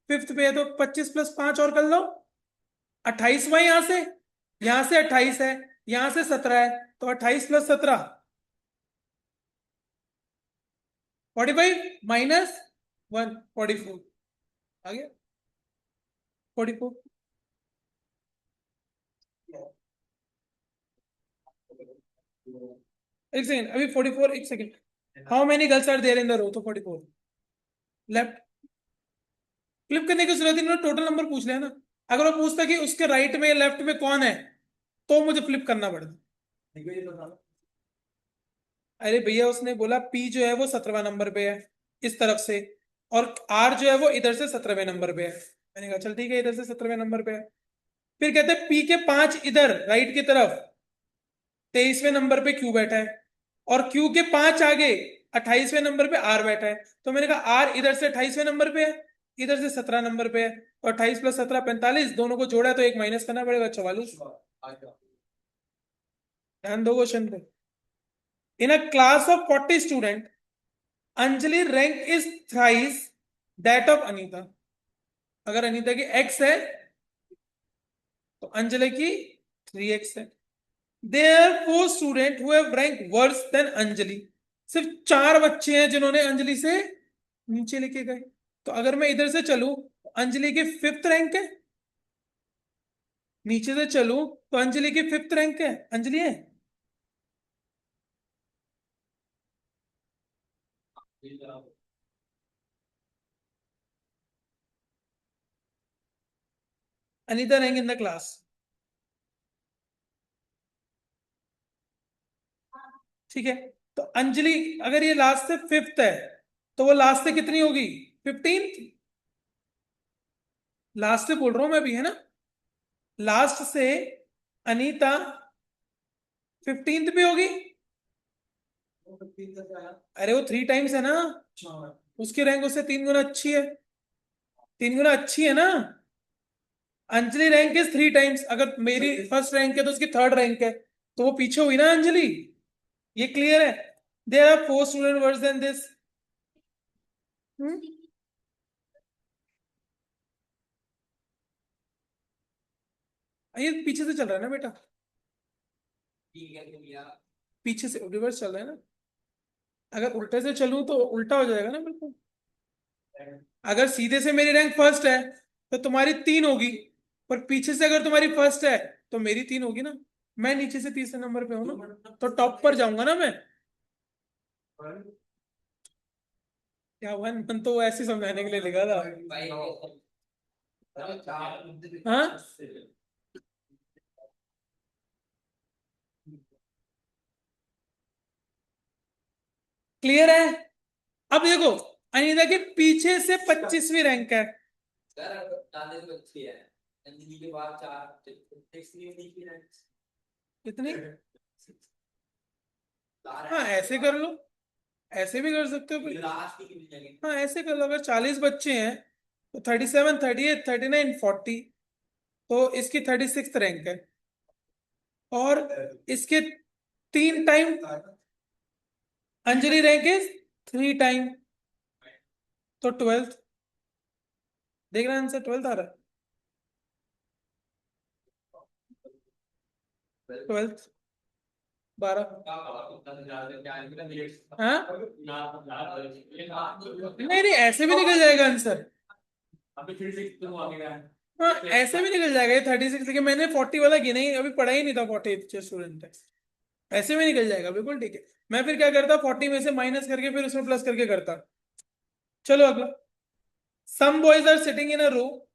5th पे है, तो 25 + 5 और कर लो, 28वां यहां से 28 है, यहां से 17 है, तो 28 + 17 45 -1 44 आ गया 44। एक सेकेंड, अभी 44, एक second. How many girls are there in the row, तो 44 लेफ्ट। फ्लिप करने की जरूरत नहीं, टोटल नंबर पूछ लिया ना। अगर वो पूछता कि उसके राइट में लेफ्ट में कौन है, तो मुझे फ्लिप करना पड़ता। अरे भैया उसने बोला पी जो है वो 17वां नंबर पे है इस तरफ से, और आर जो है वो इधर से 17वें नंबर पे है। मैंने कहा चल ठीक है, इधर से 17वें नंबर पे है। फिर कहते हैं पी के 5 इधर राइट की तरफ 23वें नंबर पे क्यू बैठा है, और क्यू के 5 आगे 28वें नंबर पे आर बैठा है। तो मैंने कहा आर इधर से 28वें नंबर पे है, इधर से 17 नंबर पे है, तो 28 + 17 45, दोनों को जोड़ा तो एक माइनस करना पड़ेगा 44। ध्यान दो क्वेश्चन पे। In a class of 40 student Anjali rank is thrice that of Anita. अगर अनीता की एक्स है तो अंजलि की 3x है। There 4 student who have rank worse than Anjali. सिर्फ 4 बच्चे हैं जिन्होंने अंजलि से नीचे लेके गए। तो अगर मैं इधर से चलूं तो अंजलि की 5th रैंक है, नीचे से चलूं तो अंजलि की 5th रैंक है। अंजलि है, Anita rank in the class. ठीक है, तो अंजलि अगर ये लास्ट से 5th है तो वो लास्ट से कितनी होगी? 15th। लास्ट से बोल रहा हूं मैं भी, है ना? लास्ट से अनीता 15th भी होगी। अरे वो 3 टाइम्स है ना, उसकी रैंक उससे 3 गुना अच्छी है, 3 गुना अच्छी है ना। अंजलि रैंक इज 3 टाइम्स, अगर मेरी फर्स्ट रैंक है तो उसकी 3rd रैंक है, तो वो पीछे हुई ना अंजलि। ये क्लियर है? There are 4 student worse than this. ये पीछे से चल रहा है ना बेटा, पीछे से रिवर्स चल रहा है ना। अगर उल्टे से चलूं तो उल्टा हो जाएगा ना बिल्कुल। अगर सीधे से मेरी रैंक फर्स्ट है तो तुम्हारी 3 होगी, पर पीछे से अगर तुम्हारी फर्स्ट है तो मेरी 3 होगी ना। मैं नीचे से तीसरे नंबर पे हूं ना, तो टॉप पर जाऊंगा ना मैं। क्या 1 तो ऐसे समझाने के लिए लिखा था। हाँ, क्लियर है? अब देखो, अनीता के पीछे से 25वीं रैंक है। कितनी? हाँ ऐसे कर लो, ऐसे भी कर सकते हो हाँ ऐसे कर लो, अगर 40 बच्चे हैं तो 37 38 39 40, तो इसकी 36th रैंक है, और इसके 3 time Anjali rank is 3 time, तो 12th। देख रहे हैं आंसर, 12th आ रहा है, 12th 12। हाँ नहीं नहीं, ऐसे भी निकल जाएगा आंसर। हाँ ऐसे भी निकल जाएगा, ये 36, लेकिन मैंने 40 वाला गिना ही, अभी पढ़ा ही नहीं था 40 स्टूडेंट है। ऐसे में निकल जाएगा, बिल्कुल ठीक है। मैं फिर क्या करता, 40 में से माइनस करके फिर उसमें प्लस करके करता। चलो अगला। Some boys are sitting in a row,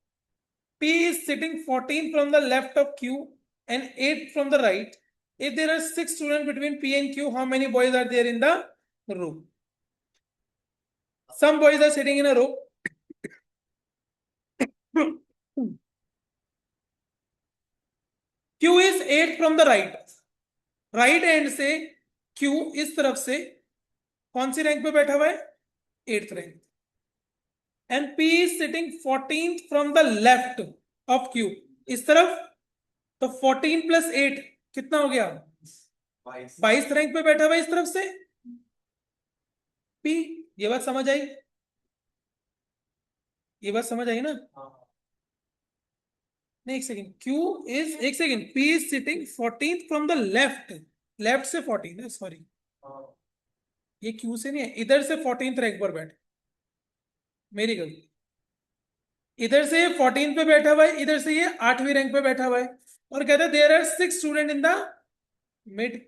P is sitting 14 from the left of Q and 8 from the right. If there are six students between P and Q, how many boys are there in the row? Some boys are sitting in a row. Q is 8 from the right. Right and से Q इस तरफ से कौन सी rank पे बैठा हुआ है? 8th rank. And P is sitting 14th from the left of Q, इस तरफ। तो 14 प्लस 8 कितना हो गया? 22 रैंक पे बैठा हुआ है इस तरफ से P। ये बात समझ आई? ये बात समझ आई ना? नहीं, एक सेकेंड। Q इज, एक second, P is sitting 14th from the left. Left से 14 है, सॉरी, ये Q से नहीं है, इधर से 14th रैंक पर बैठ, मेरी गलती। इधर से ये 14 पे बैठा हुआ है, इधर से ये 8वीं रैंक पे बैठा हुआ है, और कहता है there are 6 student in the mid.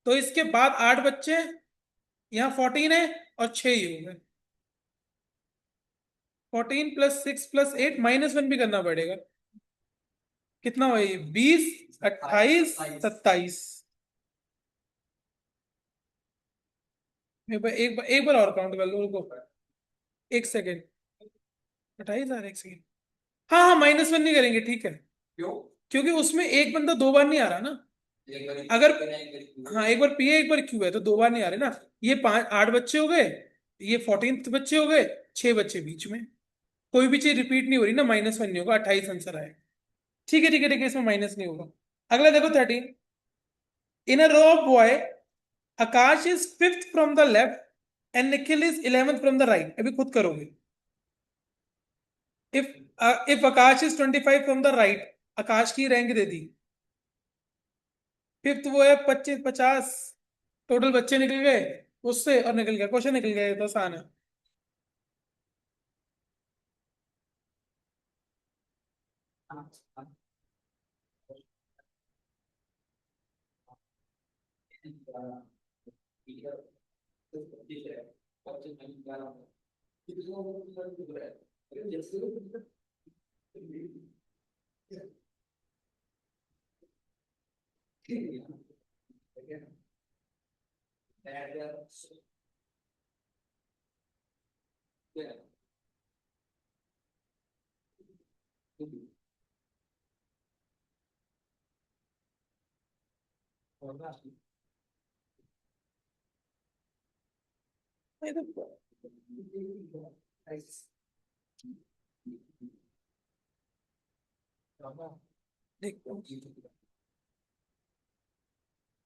तो इसके बाद 8 बच्चे हैं, यहाँ 14 है और 6 ही हो गए। 14 प्लस 6 प्लस 8 -1 भी करना पड़ेगा। कितना हुआ ये? 20, 28, 27। एक बार और काउंट कर लो, रुको एक सेकेंड। 28 आ रहा है, एक सेकेंड। हाँ हाँ, -1 नहीं करेंगे, ठीक है। क्यों? क्योंकि उसमें एक बंदा 2 बार नहीं आ रहा ना। अगर, हाँ, एक बार पी है एक बार क्यू है, तो 2 बार नहीं आ रहे ना। ये 8 बच्चे हो गए, ये 14th बच्चे हो गए, 6 बच्चे बीच में। कोई भी चीज रिपीट नहीं हो रही ना, -1 नहीं होगा, 28 आंसर आएगा। ठीक है ठीक है ठीक है, इसमें माइनस नहीं होगा। अगला देखो 13। In a row of boy, Akash is 5th from the left end Nikhil is 11th from the right. अभी खुद करोगे। If if Akash is 25 from the right, Akash की रैंक दे दी। 5th वो है 25, 50, टोटल बच्चे निकल गए उससे, और निकल गया क्वेश्चन, निकल गया। ये तो आसान है। ये तो देखो,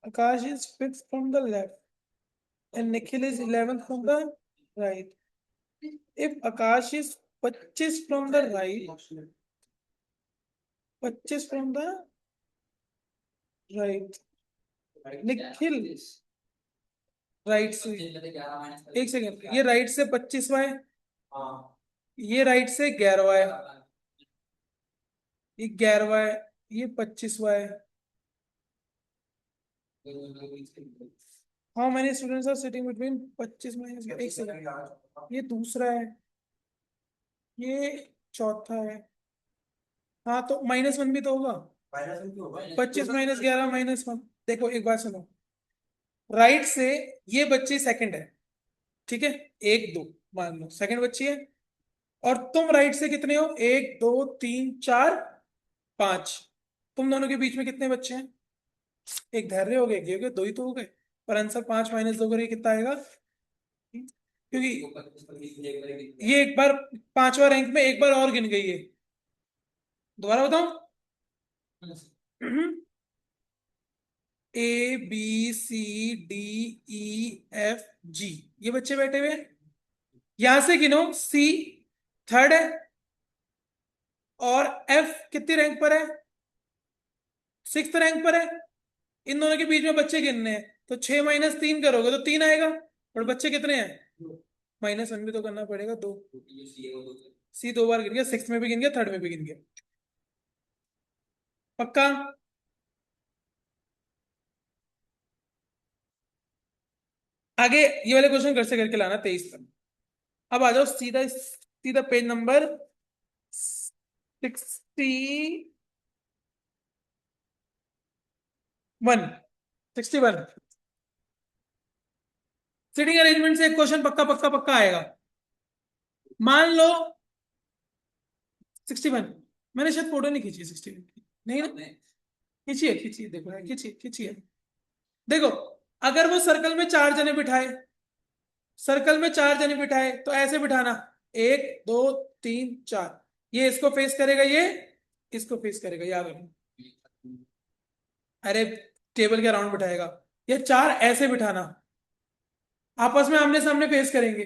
Akash is 5th from the left end Nikhil is 11th from the right. If Akash is 25 from the right, 25 from the right, Nikhil right से, एक सेकेंड, ये राइट से 25वां है, ये राइट से 11वां है, ये 11वां है, ये 25वां है। How many students are sitting between 25 -11? एक सेकेंड, ये दूसरा है, ये चौथा है। हाँ, तो -1 भी तो होगा। 25 -11 -1। देखो एक बात सुनो, राइट से ये बच्ची सेकंड है, ठीक है, 1 2 मान लो सेकंड बच्ची है। और तुम राइट से कितने हो? 1 2 3 4 5। तुम दोनों के बीच में कितने बच्चे हैं? एक धैर्य हो गए, एक ये हो गए, 2 ही तो हो गए। पर आंसर 5 - 2 करिए, कितना आएगा? क्योंकि ये एक बार 5वां रैंक में एक बार और गिन गई है। दोबारा बताऊं? A B C D E F G, ये बच्चे बैठे हुए हैं। यहां से गिनो, C थर्ड है, और F कितनी रैंक पर है? 6th रैंक पर है। इन दोनों के बीच में बच्चे गिनने हैं, तो 6 - 3 करोगे तो 3 आएगा। और बच्चे कितने हैं? -1 भी तो करना पड़ेगा, 2। C 2 बार गिन गया, 6th में भी गिन गया, 3rd में भी गिन गया। पक्का? आगे ये वाले क्वेश्चन घर से करके लाना 23 तक। अब आ जाओ सीधा सीधा पेज नंबर 61। सिटिंग अरेंजमेंट से एक क्वेश्चन पक्का पक्का पक्का आएगा। मान लो 61। मैंने शायद फोटो नहीं खींची 61 की, नहीं ना? खींचिए खींचिए, देखो खींचिए खींचिए। देखो, अगर वो सर्कल में चार जने बिठाए, सर्कल में चार जने बिठाए तो ऐसे बिठाना, एक दो तीन चार। ये इसको फेस करेगा, ये इसको फेस करेगा, याद रखना। अरे टेबल के अराउंड बिठाएगा। ये चार ऐसे बिठाना, आपस में आमने सामने फेस करेंगे।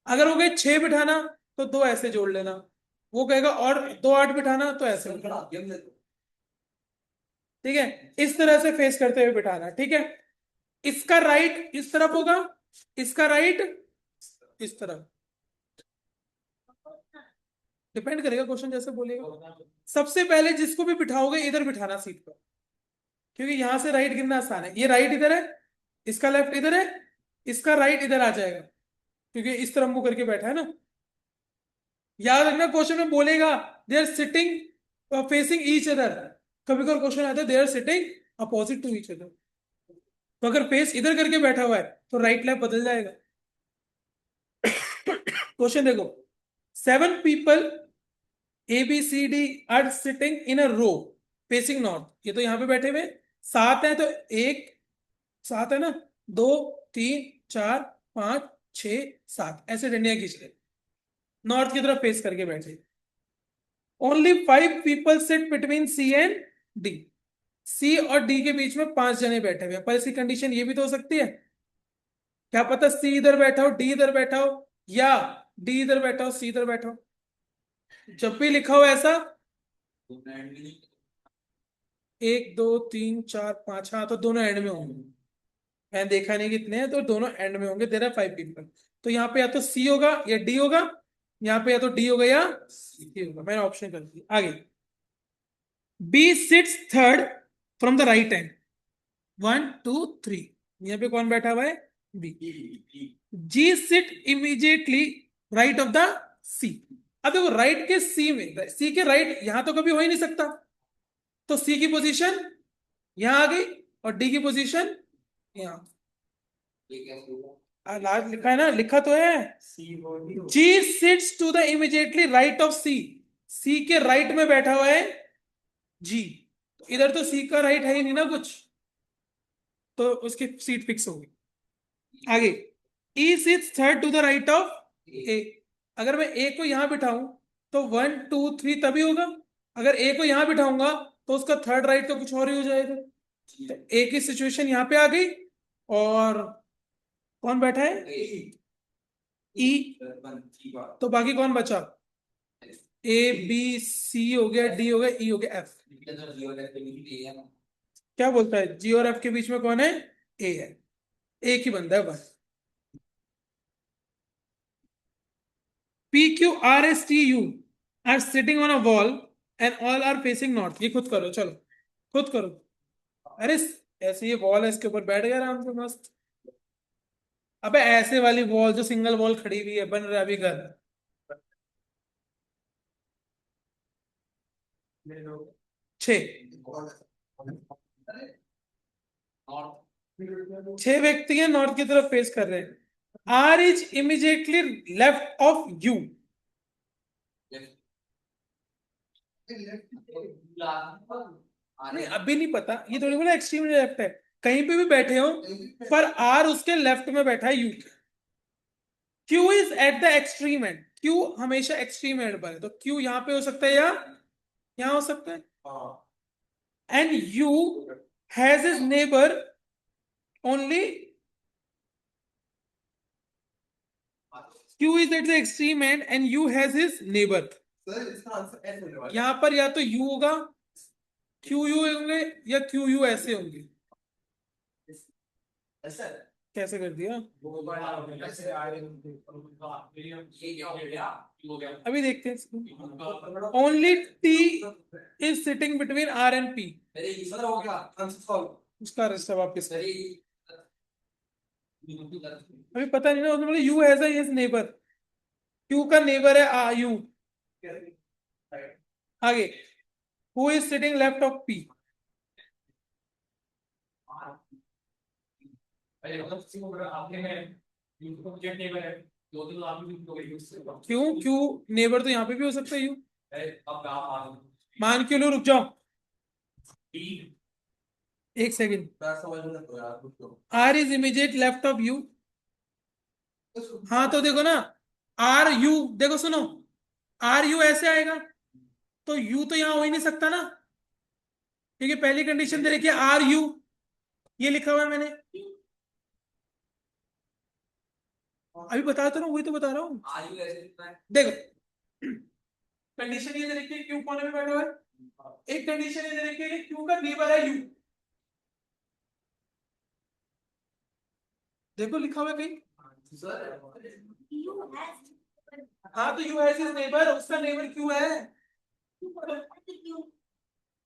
अगर हो गए छह बिठाना तो दो ऐसे जोड़ लेना। वो कहेगा और दो आठ बिठाना तो ऐसे बिठाना। ठीक है, इस तरह से फेस करते हुए बिठाना। ठीक है, इसका राइट इस तरफ होगा, इसका राइट इस तरफ। डिपेंड करेगा क्वेश्चन जैसे बोलेगा। सबसे पहले जिसको भी बिठाओगे इधर बिठाना सीट पर, क्योंकि यहां से राइट गिनना आसान है। ये राइट इधर है, इसका लेफ्ट इधर है, इसका राइट इधर आ जाएगा, क्योंकि इस तरफ मुंह करके बैठा है ना। याद रखना क्वेश्चन में बोलेगा they are sitting facing each other. कभी कभी क्वेश्चन आता है they are sitting opposite to each other. तो अगर फेस इधर करके बैठा हुआ है तो राइट लेफ्ट बदल जाएगा। क्वेश्चन देखो, 7 people ABCD are sitting in a row facing north. ये तो यहाँ पे बैठे हुए सात है, तो एक सात है ना, दो तीन चार पांच छ सात, ऐसे डंडियां खींच ले, नॉर्थ की तरफ फेस करके बैठे। Only 5 people sit between C and D. C और डी के बीच में पांच जने बैठे हुए हैं, पर इसकी कंडीशन ये भी तो हो सकती है, क्या पता सी इधर बैठा हो डी इधर बैठा हो, या डी इधर बैठा हो सी इधर बैठा हो। जब भी लिखा हो ऐसा, एक दो तीन चार पांच, हाँ तो दोनों एंड में होंगे। मैंने देखा नहीं कितने हैं, तो दोनों एंड में होंगे। There are 5 people। तो यहाँ पे या तो सी होगा या डी होगा, यहाँ पे या तो डी होगा या सी होगा। मैंने ऑप्शन कर दिया। आगे, B sits third from the right hand, 1 2 3। यहाँ पे कौन बैठा हुआ है? B. G sit immediately right of the C. अब देखो राइट के सी में, सी के राइट यहां तो कभी हो ही नहीं सकता, तो सी की पोजीशन यहां आ गई और डी की पोजीशन यहाँ। लास्ट लिखा है ना, लिखा तो है। G sits to the immediately right of C. C के राइट में बैठा हुआ है जी, तो इधर तो सी का राइट है ही नहीं ना कुछ, तो उसकी सीट फिक्स होगी। आगे, E sits third to the right of A. अगर मैं ए को यहां बिठाऊं तो 1 2 3 तभी होगा। अगर ए को यहां बिठाऊंगा तो उसका थर्ड राइट तो कुछ और ही हो जाएगा। तो ए की सिचुएशन यहां पे आ गई, और कौन बैठा है? ई। तो बाकी कौन बचा? ए बी सी हो गया, डी हो गया, ई हो गया, एफ। क्या बोलता है, जी और एफ के बीच में कौन है? ए है। एक ही बंदा है बस। P Q R S T U are sitting on a wall and all are facing north. ये खुद करो, चलो खुद करो। अरे ऐसे ये वॉल है, इसके ऊपर बैठ गया आराम से मस्त। अबे ऐसे वाली वॉल जो सिंगल वॉल खड़ी हुई है, बन रहा है अभी घर। 6। 6 व्यक्ति हैं, नॉर्थ की तरफ फेस कर रहे हैं। R is immediately left of U. नहीं अभी नहीं पता, ये थोड़ी बोला एक्सट्रीम लेफ्ट है, कहीं पे भी बैठे हो, पर आर उसके लेफ्ट में बैठा है you. Q is at the extreme and. Q हमेशा एक्सट्रीम एंड पर है, तो क्यू यहाँ पे हो सकता है या यहाँ हो सकता है। And you has his neighbour only. Q is at the extreme and and you has his neighbour. यहाँ पर या तो यू होगा, क्यू यू होंगे, या क्यू यू ऐसे होंगे। कैसे कर दिया? अभी देखते हैं। Only T is sitting between R and P. उसका जवाब किसका? अभी पता नहीं ना, उसने बोला U has a his neighbour, Q का नेबर है आ यू। आगे, who is sitting left of P. क्यों, क्यों नेबर तो यहाँ पे भी हो सकता है यू। मान क्यों लो, रुक जाओ एक second. R is immediate left of U. हाँ तो देखो ना, आर यू, देखो सुनो, आर यू ऐसे आएगा, तो यू तो यहाँ हो ही नहीं सकता ना, क्योंकि पहली कंडीशन दे रखी है आर यू, ये लिखा हुआ है मैंने, अभी बता तो रहा हूँ, वही तो बता रहा हूँ। देखो, कंडीशन ये दे रखी है क्यू कोने में बैठा हुआ है, एक कंडीशन ये दे रखी है क्यू का नेबर है यू, देखो लिखा हुआ है कहीं। हाँ तो यू हैज हिज नेबर, उसका नेबर क्यू है।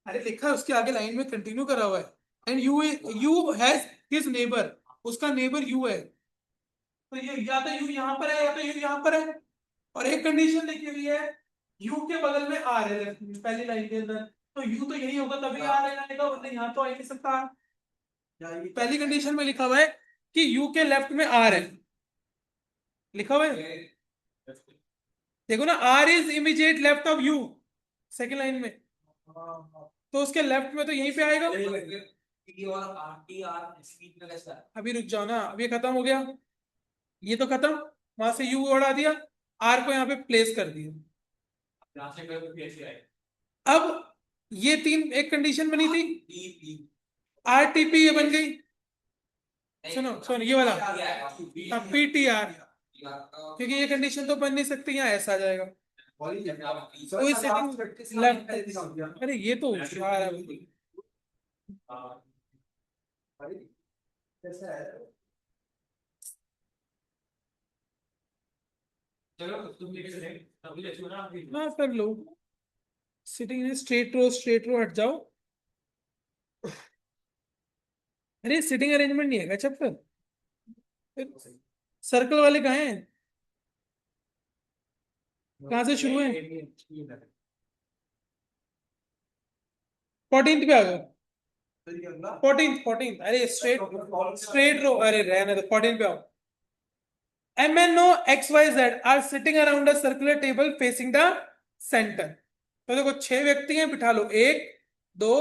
अरे लिखा है उसके आगे लाइन में, कंटिन्यू करा हुआ है, and you has his neighbour, उसका नेबर यू है, तो ये या तो यू यहाँ पर है या तो यू यहाँ पर है। और एक कंडीशन लिखी हुई है यू के बगल में आर है पहली लाइन के अंदर, तो यू तो यही होगा तभी आर है आएगा, वरना यहाँ तो आ ही नहीं सकता। पहली कंडीशन में लिखा हुआ है कि यू के लेफ्ट में आर है, लिखा हुआ है, देखो ना, R is immediate left of U, second line में, तो उसके लेफ्ट में तो यहीं पे आएगा। अभी रुक जाओ ना, अब ये खत्म हो गया, ये तो खत्म, वहां से यू उड़ा दिया, आर को यहाँ पे प्लेस कर दिया। अब ये तीन, एक कंडीशन बनी थी, आर टी पी ये बन गई, सुनो सुनो ये वाला, अब पी टी आर, क्योंकि ये कंडीशन तो बन नहीं सकती, यहाँ ऐसा आ जाएगा, कोई सेटिंग लेफ्ट, अरे ये तो होशियार है भाई। हाँ कर लो, सिटिंग इन स्ट्रेट रो हट जाओ। अरे सिटिंग अरेंजमेंट नहीं है क्या चैप्टर, सर्कल वाले कहाँ हैं, कहाँ से शुरू है। 14th पे आ गए, 14th अरे स्ट्रेट रो, अरे रहने दो, 14 पे आओ। M N O X Y Z are sitting around a circular table facing the centre, तो देखो 6 व्यक्ति हैं, बिठा लो, 1 2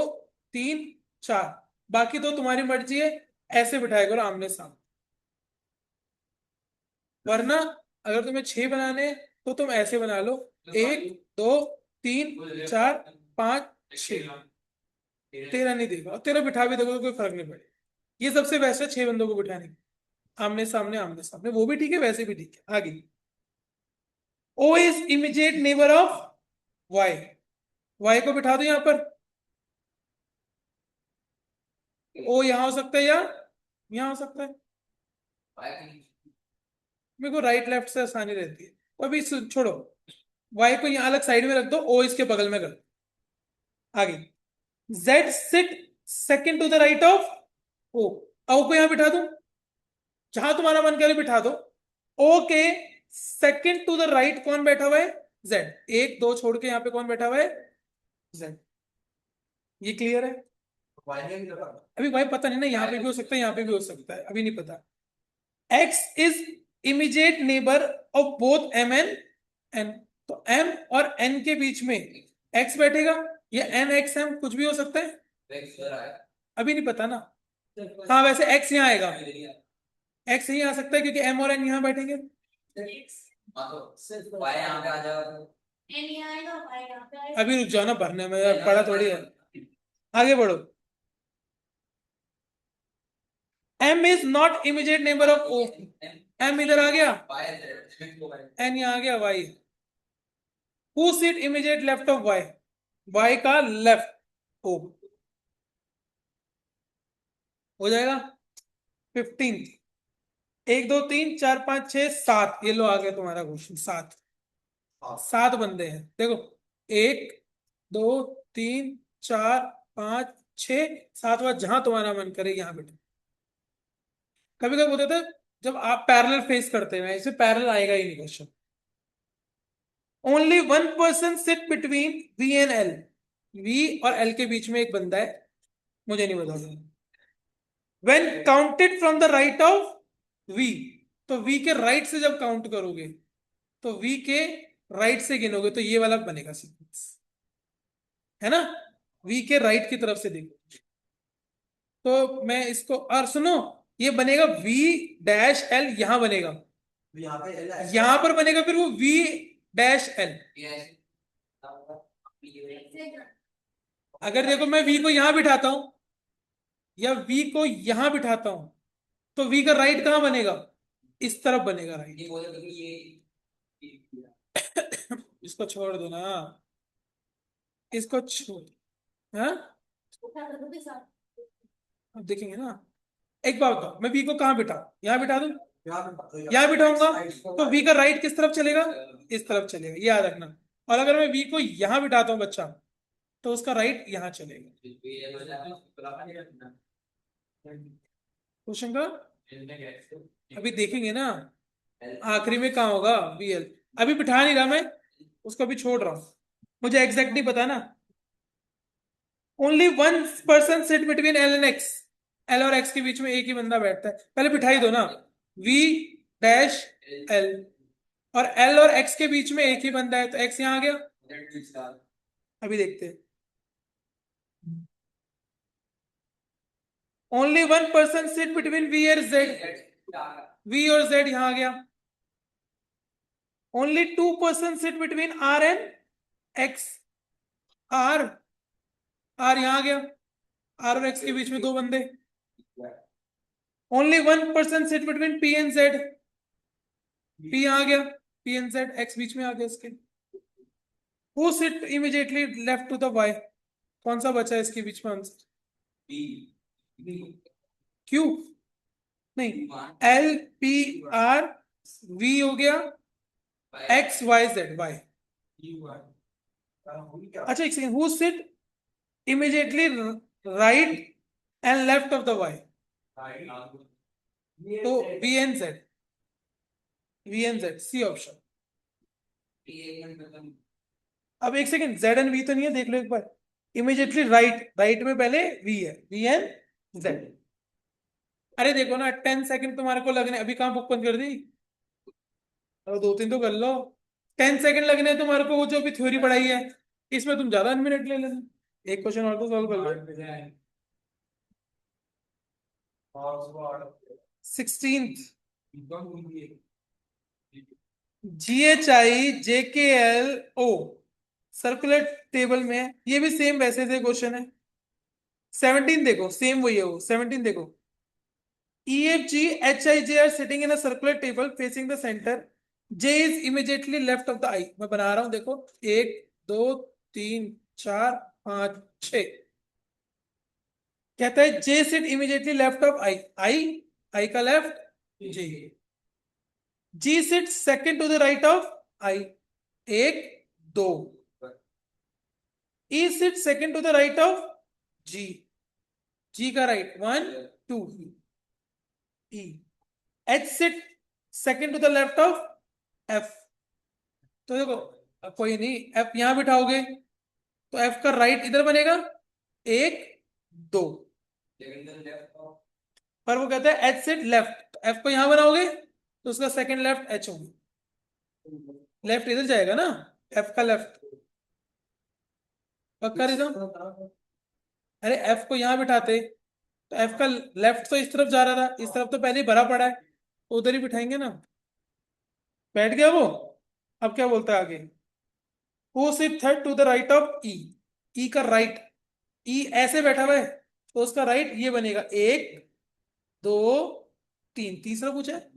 3 4, बाकी तो तुम्हारी मर्जी है, ऐसे बिठाए करो आमने सामने, वरना अगर तुम्हें 6 बनाने हैं तो तुम ऐसे बना लो, 1 2 3 4 5 6, तेरह नहीं देगा, और तेरह बिठा भी देखो तो कोई फर्क नहीं पड़ेगा। ये सबसे बेस्ट है 6 बंदों को बिठाने की, आमने सामने, वो भी ठीक है वैसे भी ठीक है। आगे, O is immediate neighbour of Y, Y को बिठा दो यहां पर, ओ यहां हो सकता है या यहां हो सकता है, मेरे को राइट लेफ्ट से आसानी रहती है, तो अभी छोड़ो, वाई को यहाँ अलग साइड में रख दो, ओ इसके बगल में कर दो। आगे, Z sit second to the right of O, O को यहां बिठा दो, जहां तुम्हारा मन करे बिठा दो। ओ के सेकंड टू द राइट कौन बैठा हुआ है, जेड, 1 2 छोड़ के यहाँ पे कौन बैठा हुआ है, जेड, ये क्लियर है। अभी भाई पता नहीं ना, यहाँ पे भी हो सकता है यहाँ पे भी हो सकता है, अभी नहीं पता। X is immediate neighbour of both M N N, तो एम और एन के बीच में एक्स बैठेगा, या एन एक्स एम कुछ भी हो सकता है, अभी नहीं पता ना। हाँ वैसे एक्स यहाँ आएगा, एक्स यही आ सकता है क्योंकि एम और एन यहाँ बैठेंगे। अभी रुक जाओ ना भरने में, पढ़ा थोड़ी है, आगे बढ़ो। M is not immediate neighbour of O, M इधर आ गया, एन यहाँ आ गया, Y, who seat immediate left of Y, Y का लेफ्ट, ओ हो जाएगा। 15, 1 2 3 4 5 6 7, ये लो आ गया तुम्हारा क्वेश्चन, 7, 7 बंदे हैं देखो, 1 2 3 4 5 6, 7वां जहां तुम्हारा मन करे यहाँ बैठो। कभी कभी होता था जब आप पैरेलल फेस करते हैं इसे पैरेलल आएगा ही नहीं question. Only one person sit between V and L. V और एल के बीच में एक बंदा है, मुझे नहीं पता। When counted from the right of V, तो वी के राइट से जब काउंट करोगे तो वी के राइट से गिनोगे तो ये वाला बनेगा सीक्वेंस, है ना। वी के राइट की तरफ से देखो तो मैं इसको, और सुनो, ये बनेगा वी डैश एल, यहां बनेगा, यहां पर बनेगा, फिर वो वी डैश एल। अगर देखो मैं वी को यहां बिठाता हूं या वी को यहां बिठाता हूं तो वी का राइट कहां बनेगा, इस तरफ बनेगा राइट। इसको छोड़ दो ना, इसको छोड़, हाँ अब देखेंगे ना। एक बात बताओ, मैं वी को कहां बिठा, यहाँ बिठा दूं, यहाँ बिठाऊंगा तो वी का राइट किस तरफ चलेगा, इस तरफ चलेगा, ये याद रखना। और अगर मैं वी को यहां बिठाता हूँ बच्चा, तो उसका राइट यहाँ चलेगा। क्वेश्चन का अभी देखेंगे ना, आखिरी में कहाँ होगा वी एल। अभी बिठा नहीं रहा मैं, उसको अभी छोड़ रहा हूँ, मुझे एग्जैक्ट नहीं पता ना। Only one person sit between L and x. L और एक्स के बीच में एक ही बंदा बैठता है, पहले बिठाई दो ना, वी डैश एल। और एल और एक्स के बीच में एक ही बंदा है तो एक्स यहाँ आ गया। अभी देखते हैं। Only one person sit between V और जेड। वी और जेड यहां आ गया। Only two person sit between R and X. R, R यहां आ गया, आर और एक्स के बीच में दो बंदे। Only one person sit between P and Z. P यहां आ गया, पी एंड जेड एक्स बीच में आ गया इसके। Who sit immediately left to the Y. कौन सा बचा है इसके बीच में आंसर, क्यू नहीं, एल पी आर वी हो गया, एक्स वाई जेड वाई। अच्छा एक second, who sit immediately right and left of the Y, तो V N Z, V N Z C option. अब एक सेकंड, जेड एंड वी तो नहीं है, देख लो एक बार। इमीडिएटली राइट, राइट में पहले वी है, वी एन जेड। अरे देखो ना, 10 सेकंड तुम्हारे को लगने, अभी कहाँ बुक बंद कर दी, और दो तीन तो कर लो। 10 सेकंड लगने हैं तुम्हारे को, वो जो भी थ्योरी पढ़ाई है इसमें तुम ज्यादा मिनट ले लेना। एक क्वेश्चन और तो सॉल्व कर लो। 16th, GHIJKL O circular table में है, ये भी सेम वैसे से क्वेश्चन है। 17 देखो, सेम वही है वो, 17 देखो। EFGHIJ are sitting in a circular table facing the center. J is immediately left of the I. मैं बना रहा हूं देखो, 1 2 3 4 5 6। कहता है J sit immediately left of I। I का left J। G sit second to the right of I। 1 2। E sit second to the right of G। G का right 1 2। E। H sit second to the left of F। तो देखो, कोई नहीं, F यहां बिठाओगे तो F का right इधर बनेगा 1 2। पर वो कहता है H सिट लेफ्ट, F को यहां बनाओगे तो उसका सेकंड लेफ्ट H होगा, लेफ्ट इधर जाएगा ना, F का लेफ्ट। पक्का रिदम। अरे F को यहां बिठाते तो F का लेफ्ट तो इस तरफ जा रहा था, इस तरफ तो पहले ही भरा पड़ा है, तो उधर ही बिठाएंगे ना। बैठ गया वो। अब क्या बोलता है आगे, who sit third to the right of E. E का राइट, ई ऐसे बैठा हुआ है तो उसका राइट ये बनेगा 1 2 3। तीसरा पूछा है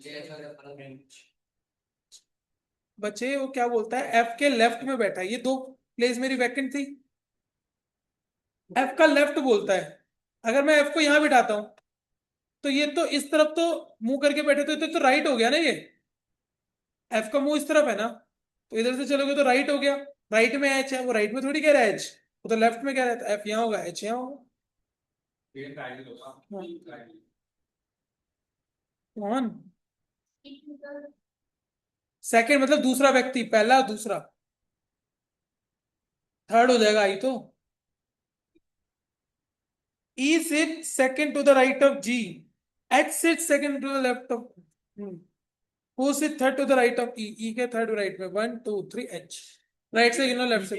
बच्चे, वो क्या बोलता है, एफ के लेफ्ट में बैठा है, ये दो प्लेस मेरी वैकेंट थी, एफ का लेफ्ट बोलता है। अगर मैं एफ को यहां बिठाता हूं तो ये तो इस तरफ तो मुंह करके बैठे तो राइट हो गया ना ये, एफ का मुंह इस तरफ है ना, तो इधर से चलोगे तो राइट हो गया। राइट में एच है, वो राइट में थोड़ी कह रहा है एच, वो तो लेफ्ट में कह रहा है, तो एफ यहाँ होगा, एच यहाँ होगा। कौन, सेकंड मतलब दूसरा व्यक्ति, पहला दूसरा, थर्ड हो जाएगा आई तो। E sits second to the right of G. H sits second to the left of. Who sits third to the right of E? E के थर्ड राइट में, one two three H. Right से गिनो left से।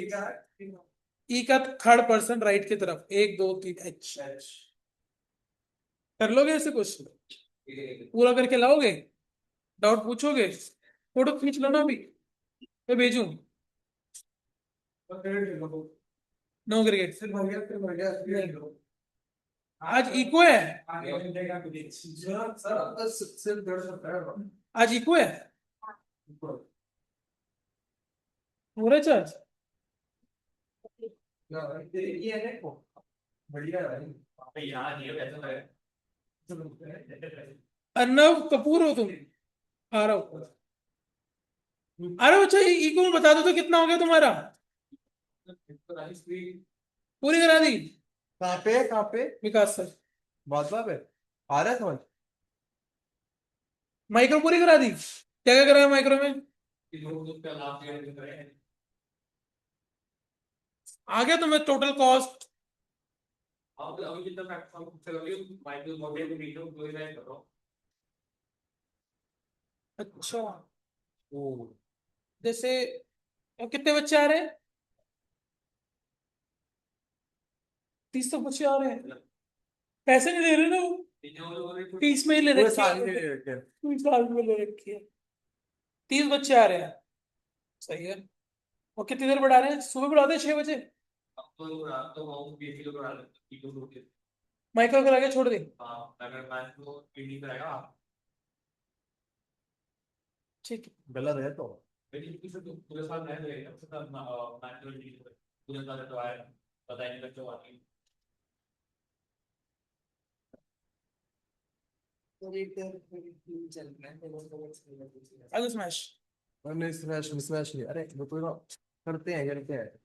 E का third person right की तरफ, एक दो तीन एच। कर लोगे ऐसे क्वेश्चन? पूरा करके लाओगे? डाउट पूछोगे? फोटो खींच लो ना अभी, मैं भेजूं। No cricket. आज इको है। आज इको है। हो रहा है चार्ज? अर्नव कपूर हो तुम? आ रहा हो? अरे अच्छा, इको में बता दो तो कितना हो गया तुम्हारा? पूरी करा दी? कहाँ पे कहाँ पे? विकास सर, बात बात है, आ रहा है समझ? माइक्रो पूरी करा दी? क्या क्या करा है माइक्रो में? आ गया तुम्हें टोटल कॉस्ट? अच्छा, जैसे कितने बच्चे आ रहे हैं? 30 तो बच्चे आ रहे हैं। पैसे नहीं दे रहे ना वो, 30 में ही ले पूरे रखी साल के है। लिए रखे। पूरे साल में ले रखी है। 30 बच्चे आ रहे हैं, सही है। और कितनी देर बढ़ा रहे हैं? सुबह बढ़ाते हैं 6 बजे। माइक्रो करा के छोड़ दे। ठीक है। गलत है तो आगे स्मैश। नहीं, स्मैश स्मैश नहीं, अरे वो तो ना करते हैं करते हैं।